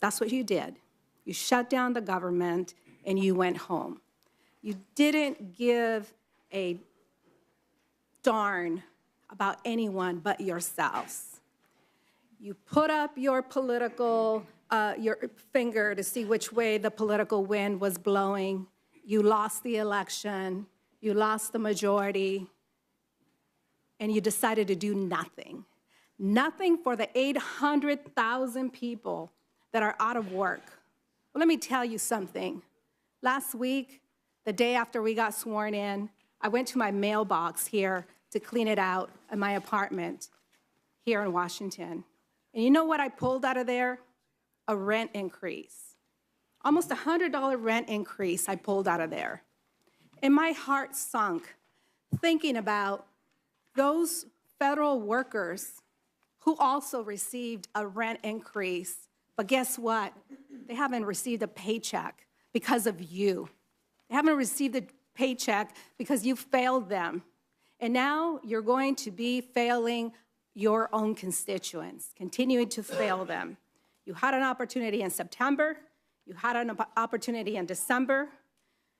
That's what you did. You shut down the government and you went home. You didn't give a darn about anyone but yourselves. You put up your political, your finger to see which way the political wind was blowing. You lost the election, you lost the majority, and you decided to do nothing. Nothing for the 800,000 people that are out of work. Well, let me tell you something. Last week, the day after we got sworn in, I went to my mailbox here to clean it out in my apartment here in Washington. And you know what I pulled out of there? A rent increase. Almost $100 rent increase I pulled out of there. And my heart sunk thinking about those federal workers who also received a rent increase. But guess what? They haven't received a paycheck because of you. They haven't received a paycheck because you failed them. And now you're going to be failing your own constituents, continuing to fail them. You had an opportunity in September. You had an opportunity in December.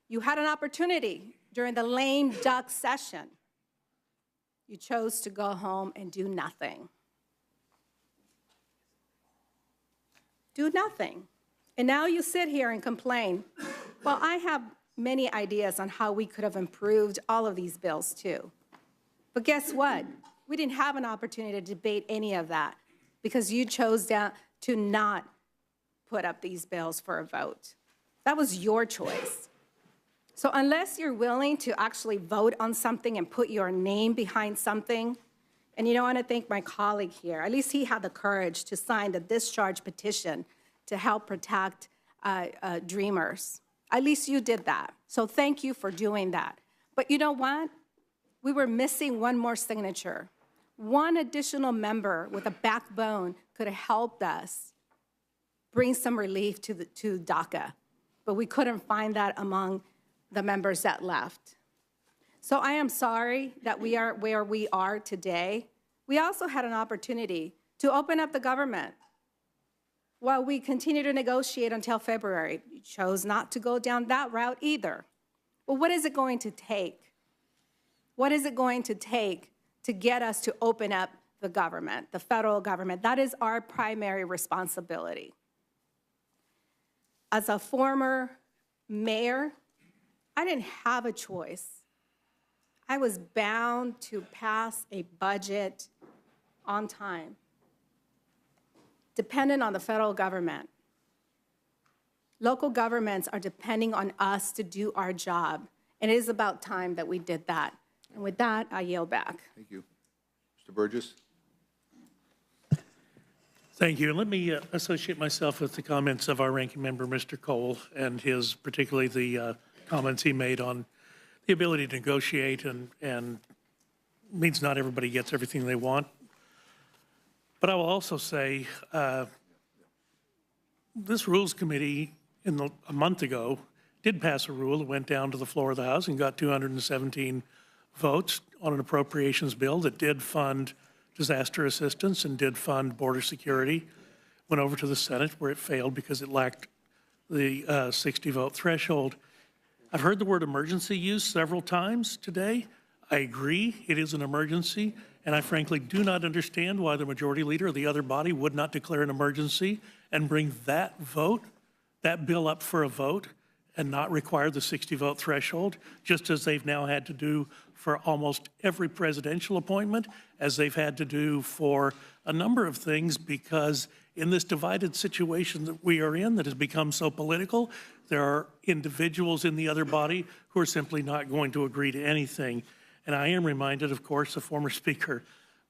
You had an opportunity during the lame duck session. You chose to go home and do nothing. Do nothing. And now you sit here and complain. Well, I have many ideas on how we could have improved all of these bills too. But guess what? We didn't have an opportunity to debate any of that because you chose to not put up these bills for a vote. That was your choice. So unless you're willing to actually vote on something and put your name behind something, and I want to thank my colleague here. At least he had the courage to sign the discharge petition to help protect dreamers. At least you did that. So thank you for doing that. But you know what? We were missing one more signature. One additional member with a backbone could have helped us bring some relief to DACA. But we couldn't find that among the members that left. So I am sorry that we are where we are today. We also had an opportunity to open up the government while we continue to negotiate until February. We chose not to go down that route either. Well, what is it going to take? What is it going to take to get us to open up the government, the federal government? That is our primary responsibility. As a former mayor, I didn't have a choice. I was bound to pass a budget on time, dependent on the federal government. Local governments are depending on us to do our job, and it is about time that we did that. And with that, I yield back. Thank you. Mr. Burgess? Thank you. Let me associate myself with the comments of our ranking member, Mr. Cole, and particularly the comments he made on the ability to negotiate and means not everybody gets everything they want. But I will also say this Rules Committee a month ago did pass a rule that went down to the floor of the House and got 217 votes on an appropriations bill that did fund disaster assistance and did fund border security. Went over to the Senate where it failed because it lacked the 60-vote threshold. I've heard the word emergency used several times today. I agree it is an emergency, and I frankly do not understand why the majority leader of the other body would not declare an emergency and bring that bill up for a vote and not require the 60-vote threshold, just as they've now had to do for almost every presidential appointment, as they've had to do for a number of things, because in this divided situation that we are in that has become so political, there are individuals in the other body who are simply not going to agree to anything. And I am reminded, of course, the former Speaker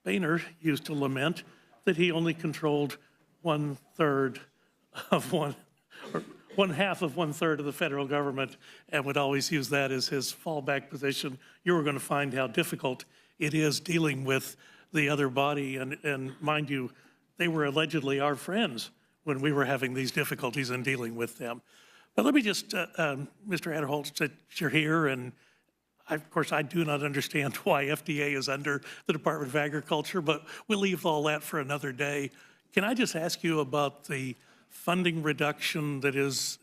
Boehner used to lament that he only controlled one half of one third of the federal government, and would always use that as his fallback position. You are going to find how difficult it is dealing with the other body, and mind you, they were allegedly our friends when we were having these difficulties in dealing with them. But let me just, Mr. Adderholt, that you're here, and of course I do not understand why FDA is under the Department of Agriculture, but we'll leave all that for another day. Can I just ask you about the funding reduction that is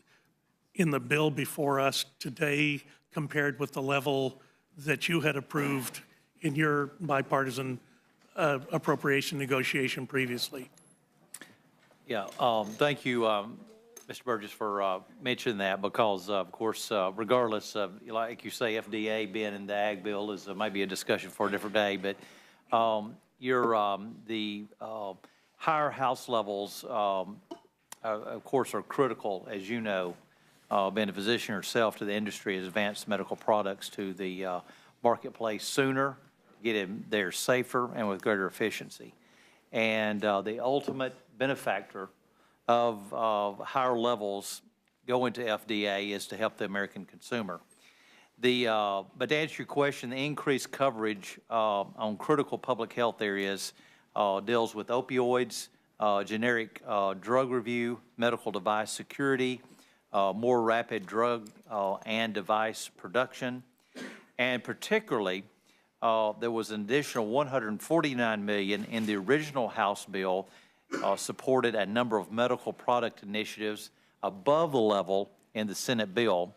in the bill before us today compared with the level that you had approved in your bipartisan appropriation negotiation previously? Yeah, thank you, Mr. Burgess, for mentioning that, because, of course, regardless of, like you say, FDA being in the ag bill is maybe a discussion for a different day, but the higher House levels, of course, are critical, as you know, being a physician yourself, to the industry as advanced medical products to the marketplace sooner, get it there safer and with greater efficiency. And the ultimate benefactor of higher levels going to FDA is to help the American consumer. But to answer your question, the increased coverage on critical public health areas deals with opioids, generic drug review, medical device security, more rapid drug and device production, And particularly, there was an additional $149 million in the original House bill, supported a number of medical product initiatives above the level in the Senate bill.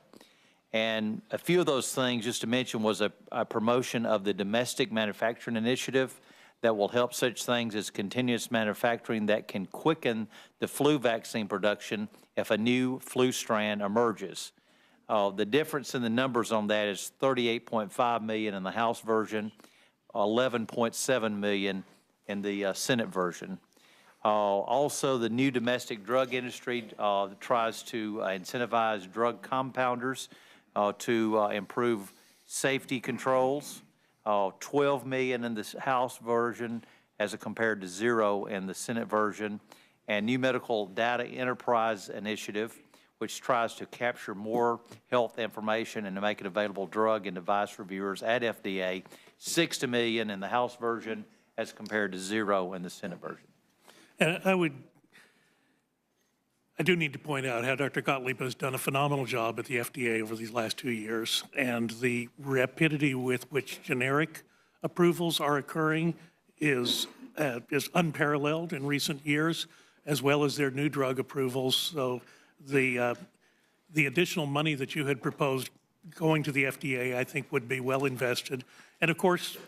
And a few of those things, just to mention, was a promotion of the domestic manufacturing initiative that will help such things as continuous manufacturing that can quicken the flu vaccine production if a new flu strand emerges. The difference in the numbers on that is $38.5 million in the House version, $11.7 million in the Senate version. Also, the new domestic drug industry tries to incentivize drug compounders to improve safety controls. $12 million in the House version as compared to $0 in the Senate version. And new medical data enterprise initiative, which tries to capture more health information and to make it available to device reviewers at FDA. $60 million in the House version as compared to $0 in the Senate version. And I do need to point out how Dr. Gottlieb has done a phenomenal job at the FDA over these last 2 years, and the rapidity with which generic approvals are occurring is unparalleled in recent years, as well as their new drug approvals. So the additional money that you had proposed going to the FDA, I think, would be well invested. And of course,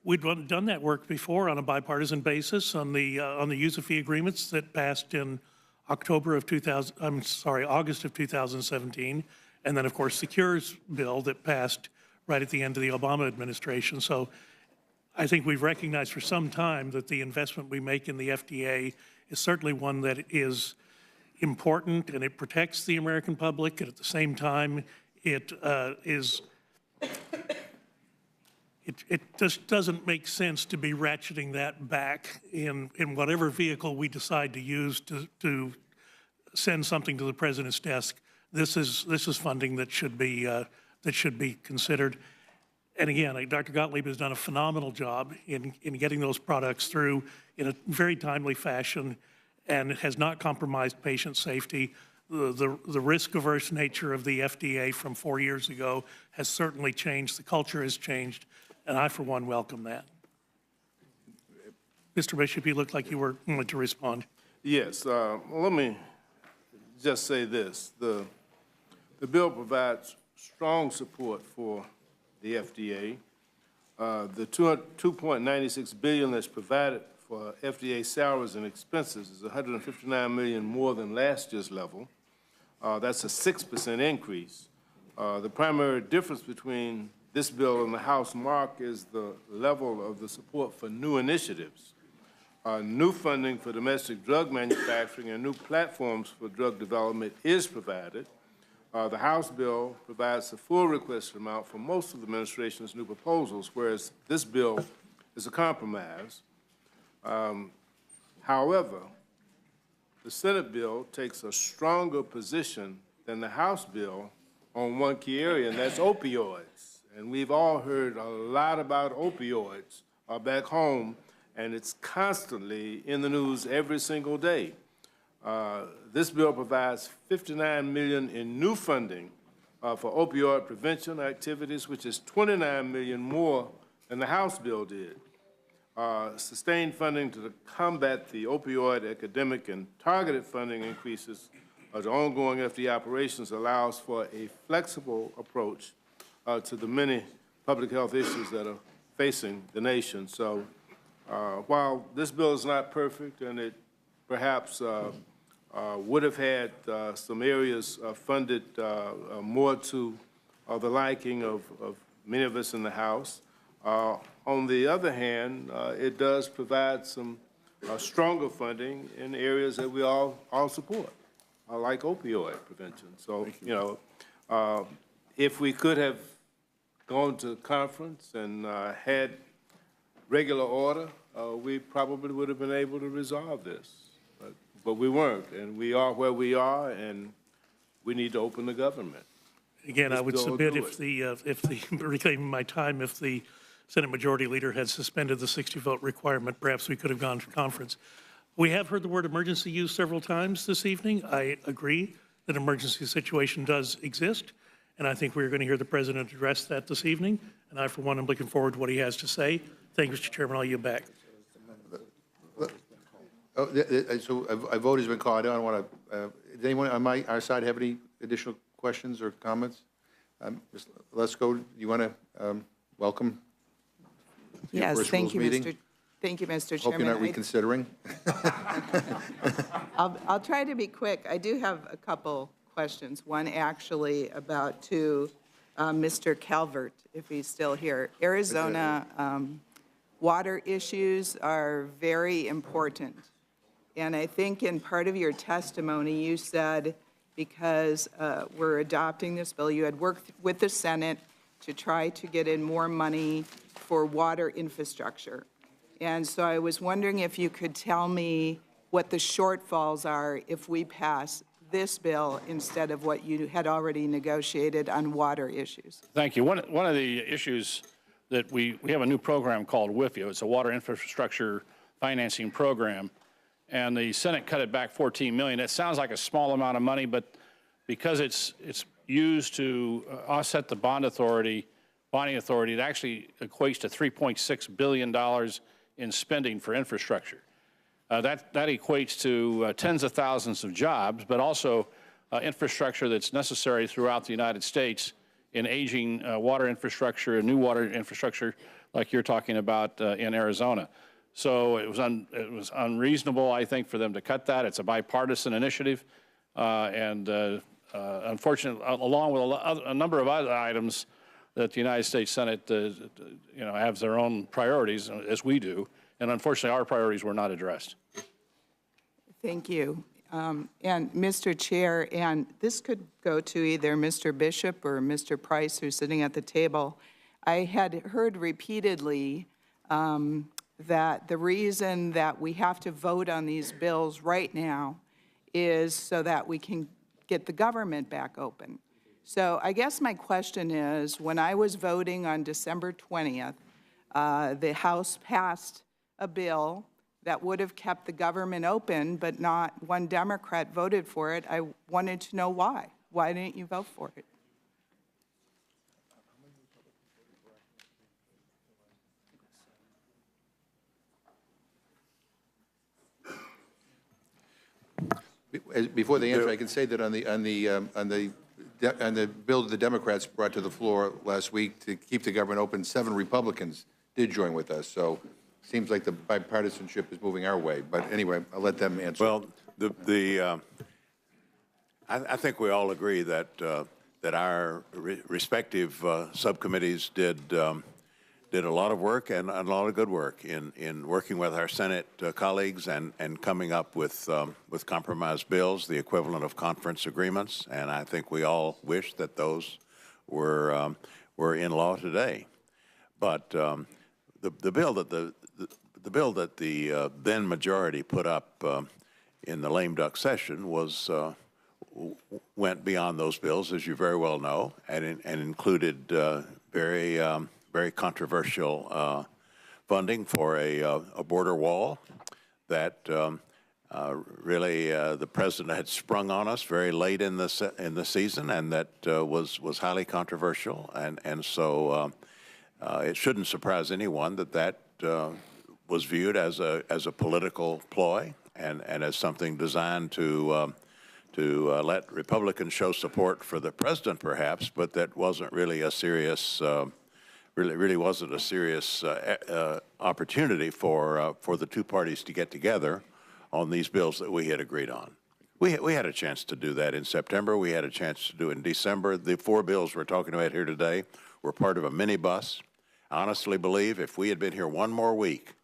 we'd done that work before on a bipartisan basis on the user fee agreements that passed in August of 2017, and then of course the Cures bill that passed right at the end of the Obama administration. So I think we've recognized for some time that the investment we make in the FDA is certainly one that is important, and it protects the American public, and at the same time it just doesn't make sense to be ratcheting that back in whatever vehicle we decide to use to send something to the president's desk. This is funding that should be considered. And again, Dr. Gottlieb has done a phenomenal job in getting those products through in a very timely fashion, and has not compromised patient safety. The risk-averse nature of the FDA from 4 years ago has certainly changed. The culture has changed, and I, for one, welcome that. Mr. Bishop, you looked like you wanted to respond. Yes. Let me just say this. The bill provides strong support for the FDA. The $2.96 billion that's provided for FDA salaries and expenses is $159 million more than last year's level. That's a 6% increase. The primary difference between this bill and the House mark is the level of the support for new initiatives. New funding for domestic drug manufacturing and new platforms for drug development is provided. The House bill provides the full requested amount for most of the administration's new proposals, whereas this bill is a compromise. However, the Senate bill takes a stronger position than the House bill on one key area, and that's opioids. And we've all heard a lot about opioids back home, and it's constantly in the news every single day. This bill provides $59 million in new funding for opioid prevention activities, which is $29 million more than the House bill did. Sustained funding to combat the opioid epidemic and targeted funding increases to ongoing FDA operations allows for a flexible approach to the many public health issues that are facing the nation. So while this bill is not perfect, and it perhaps would have had some areas funded more to the liking of many of us in the House, on the other hand, it does provide some stronger funding in areas that we all support, like opioid prevention. So, you know, if we could have gone to conference and had regular order, we probably would have been able to resolve this. But we weren't, and we are where we are, and we need to open the government. Again, I would submit if reclaiming my time, if the Senate Majority Leader had suspended the 60-vote requirement, perhaps we could have gone to conference. We have heard the word emergency used several times this evening. I agree that an emergency situation does exist, And I think we're going to hear the President address that this evening. And I, for one, am looking forward to what he has to say. Thank you, Mr. Chairman. I'll yield back. So a vote has been called. I don't want to, does anyone on our side have any additional questions or comments? Ms. Lesko, do you want to welcome your Yes, first thank rules you, meeting? Thank you, Mr. Hope Chairman. you're not reconsidering. I'll try to be quick. I do have a couple questions. One actually about to Mr. Calvert, if he's still here. Arizona water issues are very important. And I think in part of your testimony, you said because we're adopting this bill, you had worked with the Senate to try to get in more money for water infrastructure. And so I was wondering if you could tell me what the shortfalls are if we pass this bill instead of what you had already negotiated on water issues. Thank you. One of the issues that we have a new program called WIFIA. It's a water infrastructure financing program, and the Senate cut it back $14 million. It sounds like a small amount of money, but because it's used to offset the bonding authority, it actually equates to $3.6 billion in spending for infrastructure. That equates to tens of thousands of jobs, but also infrastructure that's necessary throughout the United States in aging water infrastructure and new water infrastructure like you're talking about in Arizona. So it was unreasonable, I think, for them to cut that. It's a bipartisan initiative, and unfortunately, along with a number of other items that the United States Senate, has their own priorities, as we do, and unfortunately, our priorities were not addressed. Thank you. And Mr. Chair, and this could go to either Mr. Bishop or Mr. Price, who's sitting at the table. I had heard repeatedly that the reason that we have to vote on these bills right now is so that we can get the government back open. So I guess my question is, when I was voting on December 20th, the House passed a bill that would have kept the government open, but not one Democrat voted for it. I wanted to know why. Why didn't you vote for it? Before they answer, I can say that on the bill that the Democrats brought to the floor last week to keep the government open, 7 Republicans did join with us. So it seems like the bipartisanship is moving our way. But anyway, I'll let them answer. Well, I think we all agree that that our respective subcommittees did a lot of work and a lot of good work in working with our Senate colleagues and coming up with compromise bills, the equivalent of conference agreements. And I think we all wish that those were in law today. But the bill that the then majority put up in the lame duck session went beyond those bills, as you very well know, and included very controversial funding for a border wall that really the president had sprung on us very late in the season, and that was highly controversial, and so it shouldn't surprise anyone that was viewed as a political ploy and as something designed to let Republicans show support for the president, perhaps, but that wasn't really a serious. Really wasn't a serious opportunity for the two parties to get together on these bills that we had agreed on. We had a chance to do that in September. We had a chance to do it in December. The 4 bills we're talking about here today were part of a minibus. I honestly believe if we had been here one more week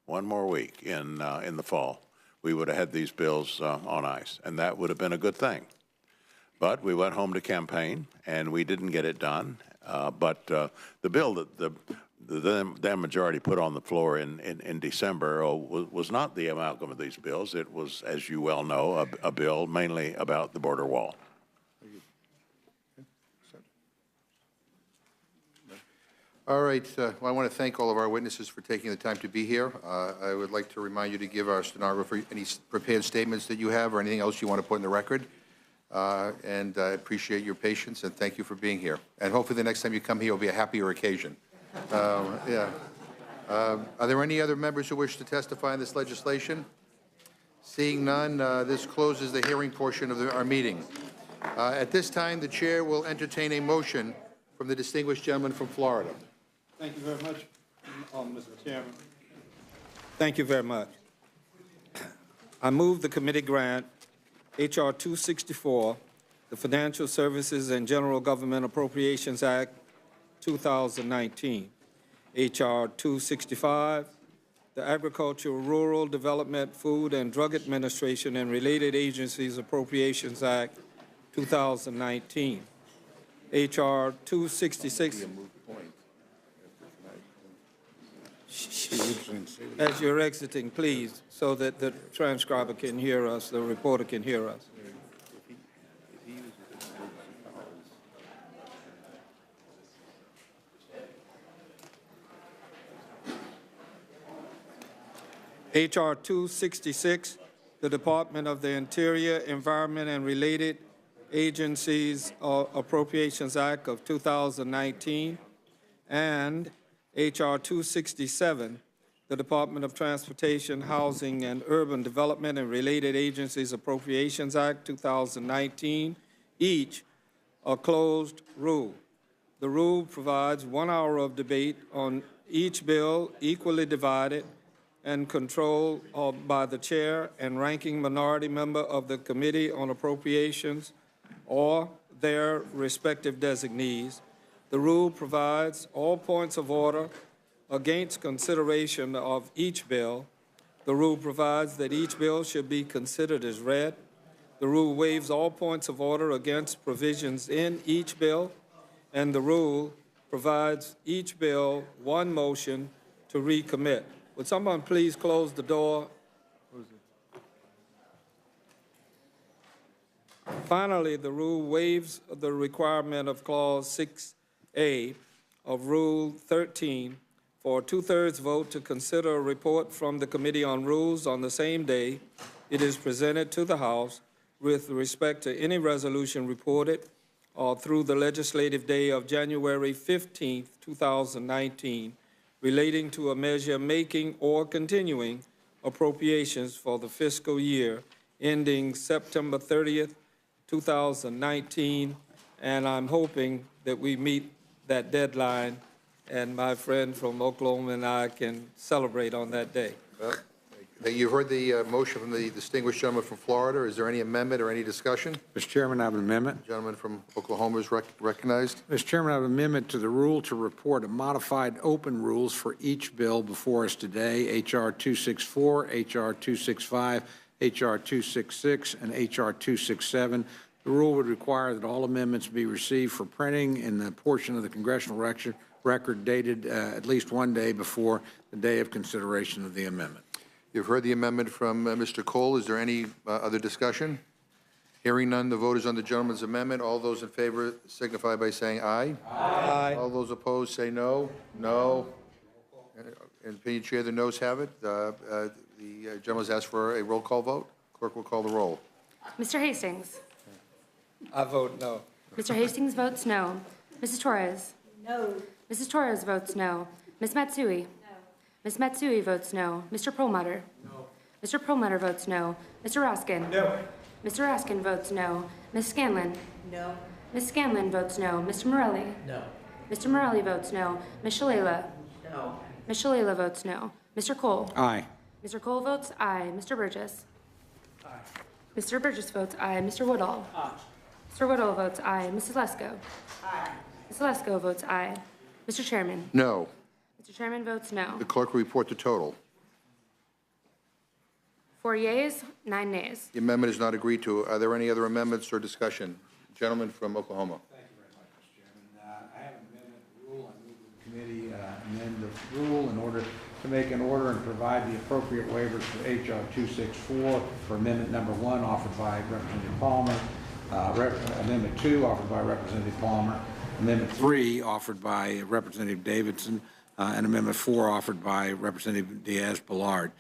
in the fall, we would have had these bills on ice, and that would have been a good thing. But we went home to campaign, and we didn't get it done. But the bill that the majority put on the floor in December was not the amalgam of these bills. It was, as you well know, a bill mainly about the border wall. All right. Well, I want to thank all of our witnesses for taking the time to be here. I would like to remind you to give our stenographer any prepared statements that you have or anything else you want to put in the record. and I appreciate your patience, and thank you for being here. And hopefully the next time you come here will be a happier occasion. Yeah. Are there any other members who wish to testify in this legislation? Seeing none, this closes the hearing portion of our meeting. At this time, the chair will entertain a motion from the distinguished gentleman from Florida. Thank you very much, Mr. Chairman. Thank you very much. I move the committee grant H.R. 264, the Financial Services and General Government Appropriations Act 2019. H.R. 265, the Agricultural, Rural Development, Food and Drug Administration and Related Agencies Appropriations Act 2019. H.R. 266. As you're exiting, please, so that the transcriber can hear us, the reporter can hear us. H.R. 266, the Department of the Interior, Environment and Related Agencies Appropriations Act of 2019, and H.R. 267, the Department of Transportation, Housing and Urban Development and Related Agencies Appropriations Act 2019, each a closed rule. The rule provides 1 hour of debate on each bill, equally divided and controlled by the chair and ranking minority member of the Committee on Appropriations or their respective designees. The rule provides all points of order against consideration of each bill. The rule provides that each bill should be considered as read. The rule waives all points of order against provisions in each bill, and the rule provides each bill 1 motion to recommit. Would someone please close the door? Finally, the rule waives the requirement of Clause 6A of Rule 13 for a 2/3 vote to consider a report from the Committee on Rules on the same day it is presented to the House with respect to any resolution reported through the legislative day of January 15, 2019, relating to a measure making or continuing appropriations for the fiscal year ending September 30th, 2019, and I'm hoping that we meet that deadline and my friend from Oklahoma and I can celebrate on that day. Well, you heard the motion from the distinguished gentleman from Florida. Is there any amendment or any discussion? Mr. Chairman, I have an amendment. The gentleman from Oklahoma is recognized. Mr. Chairman, I have an amendment to the rule to report a modified open rules for each bill before us today, H.R. 264, H.R. 265, H.R. 266, and H.R. 267. The rule would require that all amendments be received for printing in the portion of the congressional record dated at least 1 day before the day of consideration of the amendment. You've heard the amendment from Mr. Cole. Is there any other discussion? Hearing none, the vote is on the gentleman's amendment. All those in favor signify by saying aye. Aye. All those opposed say no. No. And opinion chair, the noes have it. The gentleman has asked for a roll call vote. Clerk will call the roll. Mr. Hastings. I vote no. Mr. Hastings votes no. Mrs. Torres. No. Mrs. Torres votes no. Ms. Matsui. No. Ms. Matsui votes no. Mr. Perlmutter. No. Mr. Perlmutter votes no. Mr. Raskin. No. Mr. Raskin votes no. Ms. Scanlon. No. Ms. Scanlon votes no. Mr. Morelli. No. Mr. Morelli votes no. Ms. Shalala. No. Ms. Shalala votes no. Mr. Cole. Aye. Mr. Cole votes aye. Mr. Burgess. Aye. Mr. Burgess votes aye. Mr. Woodall. Aye. Mr. Woodall votes aye. Mrs. Lesko. Aye. Mrs. Lesko votes aye. Mr. Chairman. No. Mr. Chairman votes no. The clerk will report the total. 4 yeas, 9 nays. The amendment is not agreed to. Are there any other amendments or discussion? Gentleman from Oklahoma. Thank you very much, Mr. Chairman. I have an amendment to the rule. I move that the committee amend the rule in order to make an order and provide the appropriate waivers for H.R. 264 for amendment number 1 offered by Representative Palmer, amendment 2 offered by Representative Palmer, amendment 3 offered by Representative Davidson, and amendment 4 offered by Representative Diaz-Balart.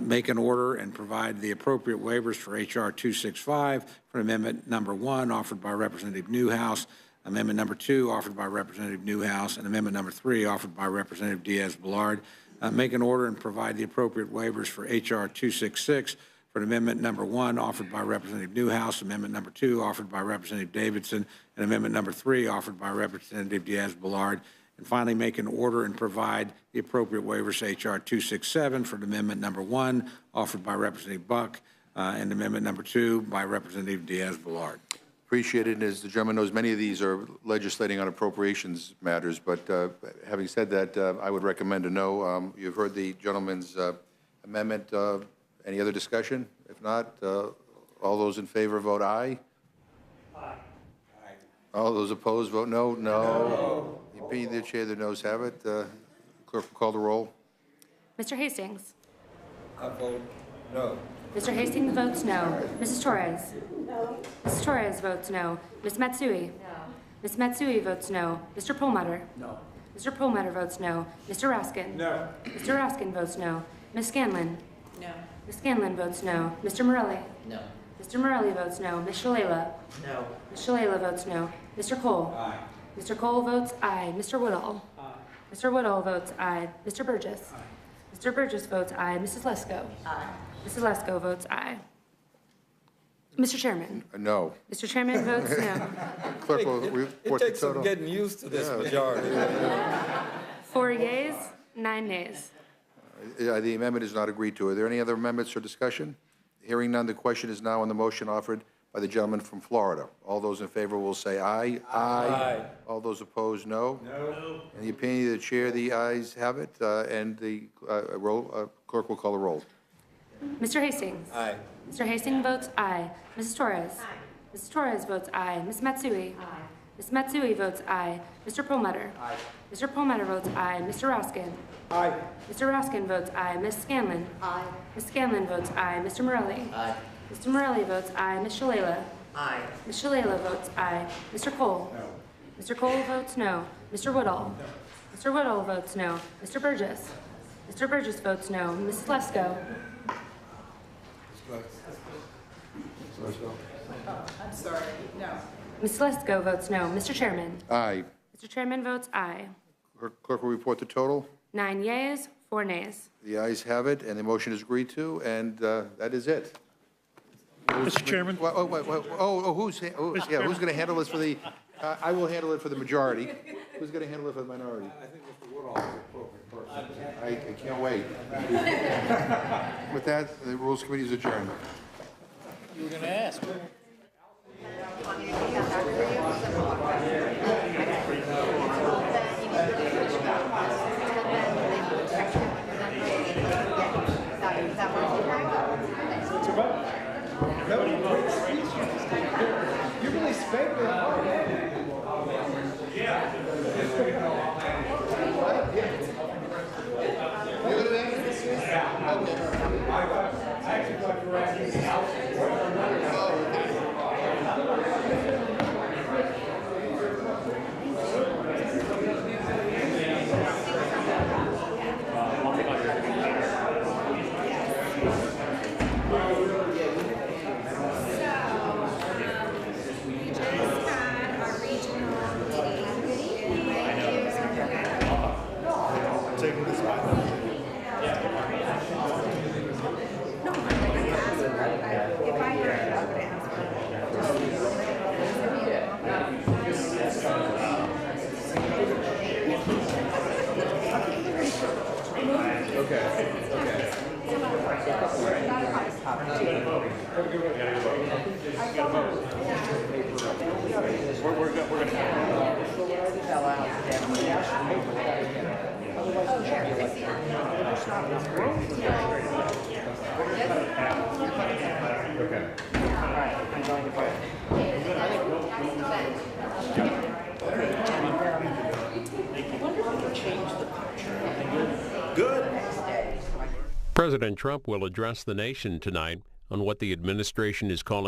make an order and provide the appropriate waivers for H.R. 265 for Amendment Number 1 offered by Representative Newhouse, Amendment Number 2 offered by Representative Newhouse, and Amendment Number 3 offered by Representative Diaz-Balart. Make an order and provide the appropriate waivers for H.R. 266 for Amendment Number 1 offered by Representative Newhouse, Amendment Number 2 offered by Representative Davidson, and Amendment Number 3 offered by Representative Diaz-Balart. And finally, make an order and provide the appropriate waivers to H.R. 267 for Amendment Number 1 offered by Representative Buck and Amendment Number 2 by Representative Diaz-Balart. Appreciate it. And as the gentleman knows, many of these are legislating on appropriations matters. But having said that, I would recommend a no. You've heard the gentleman's amendment. Any other discussion? If not, all those in favor vote aye. Aye. All those opposed vote no. No. The opinion of the chair, the noes have it. Clerk will call the roll. Mr. Hastings? I vote no. Mr. Hastings votes no. Mrs. Torres? No. Mrs. Torres votes no. Ms. Matsui? No. Ms. Matsui votes no. Mr. Perlmutter? No. Mr. Perlmutter votes no. Mr. Raskin? No. Mr. Raskin votes no. Ms. Scanlon? No. Ms. Scanlon votes no. Mr. Morelli? No. Mr. Morelli votes no. Ms. Shalala? No. Ms. Shalala votes no. Mr. Cole? Aye. Mr. Cole votes aye. Mr. Woodall? Aye. Mr. Woodall votes aye. Mr. Burgess? Aye. Mr. Burgess votes aye. Mrs. Lesko? Aye. Mrs. Lesko votes aye. Mr. Chairman? No. Mr. Chairman votes no. Clerk will report the total. Getting used to this majority. 4 yeas, 9 nays. The amendment is not agreed to. Are there any other amendments or discussion? Hearing none, the question is now on the motion offered by the gentleman from Florida. All those in favor will say aye. Aye. All those opposed, no. No. In the opinion of the chair, the ayes have it, and the clerk will call the roll. Mr. Hastings? Aye. Mr. Hastings votes aye. Mrs. Torres? Aye. Mrs. Torres votes aye. Ms. Matsui? Aye. Ms. Matsui votes aye. Mr. Perlmutter? Aye. Mr. Perlmutter votes aye. Mr. Raskin? Aye. Mr. Raskin votes aye. Ms. Scanlon? Aye. Ms. Scanlon votes aye. Mr. Morelli? Aye. Mr. Morelli votes aye. Ms. Shalala? Aye. Ms. Shalala votes aye. Mr. Cole? No. Mr. Cole votes no. Mr. Woodall? No. Mr. Woodall votes no. Mr. Burgess? Mr. Burgess votes no. Mrs. Lesko? I'm sorry, no. Mrs. Lesko votes no. Mr. Chairman? Aye. Mr. Chairman votes aye. Clerk will report the total. 9 yeas, 4 nays. The ayes have it, and the motion is agreed to, and that is it. Mr. Chairman? Who's going to handle this for the, I will handle it for the majority. Who's going to handle it for the minority? I think Mr. Woodall is the appropriate person. I can't wait. With that, the Rules Committee is adjourned. You were going to ask. You really spanked it hard. President Trump will address the nation tonight on what the administration is calling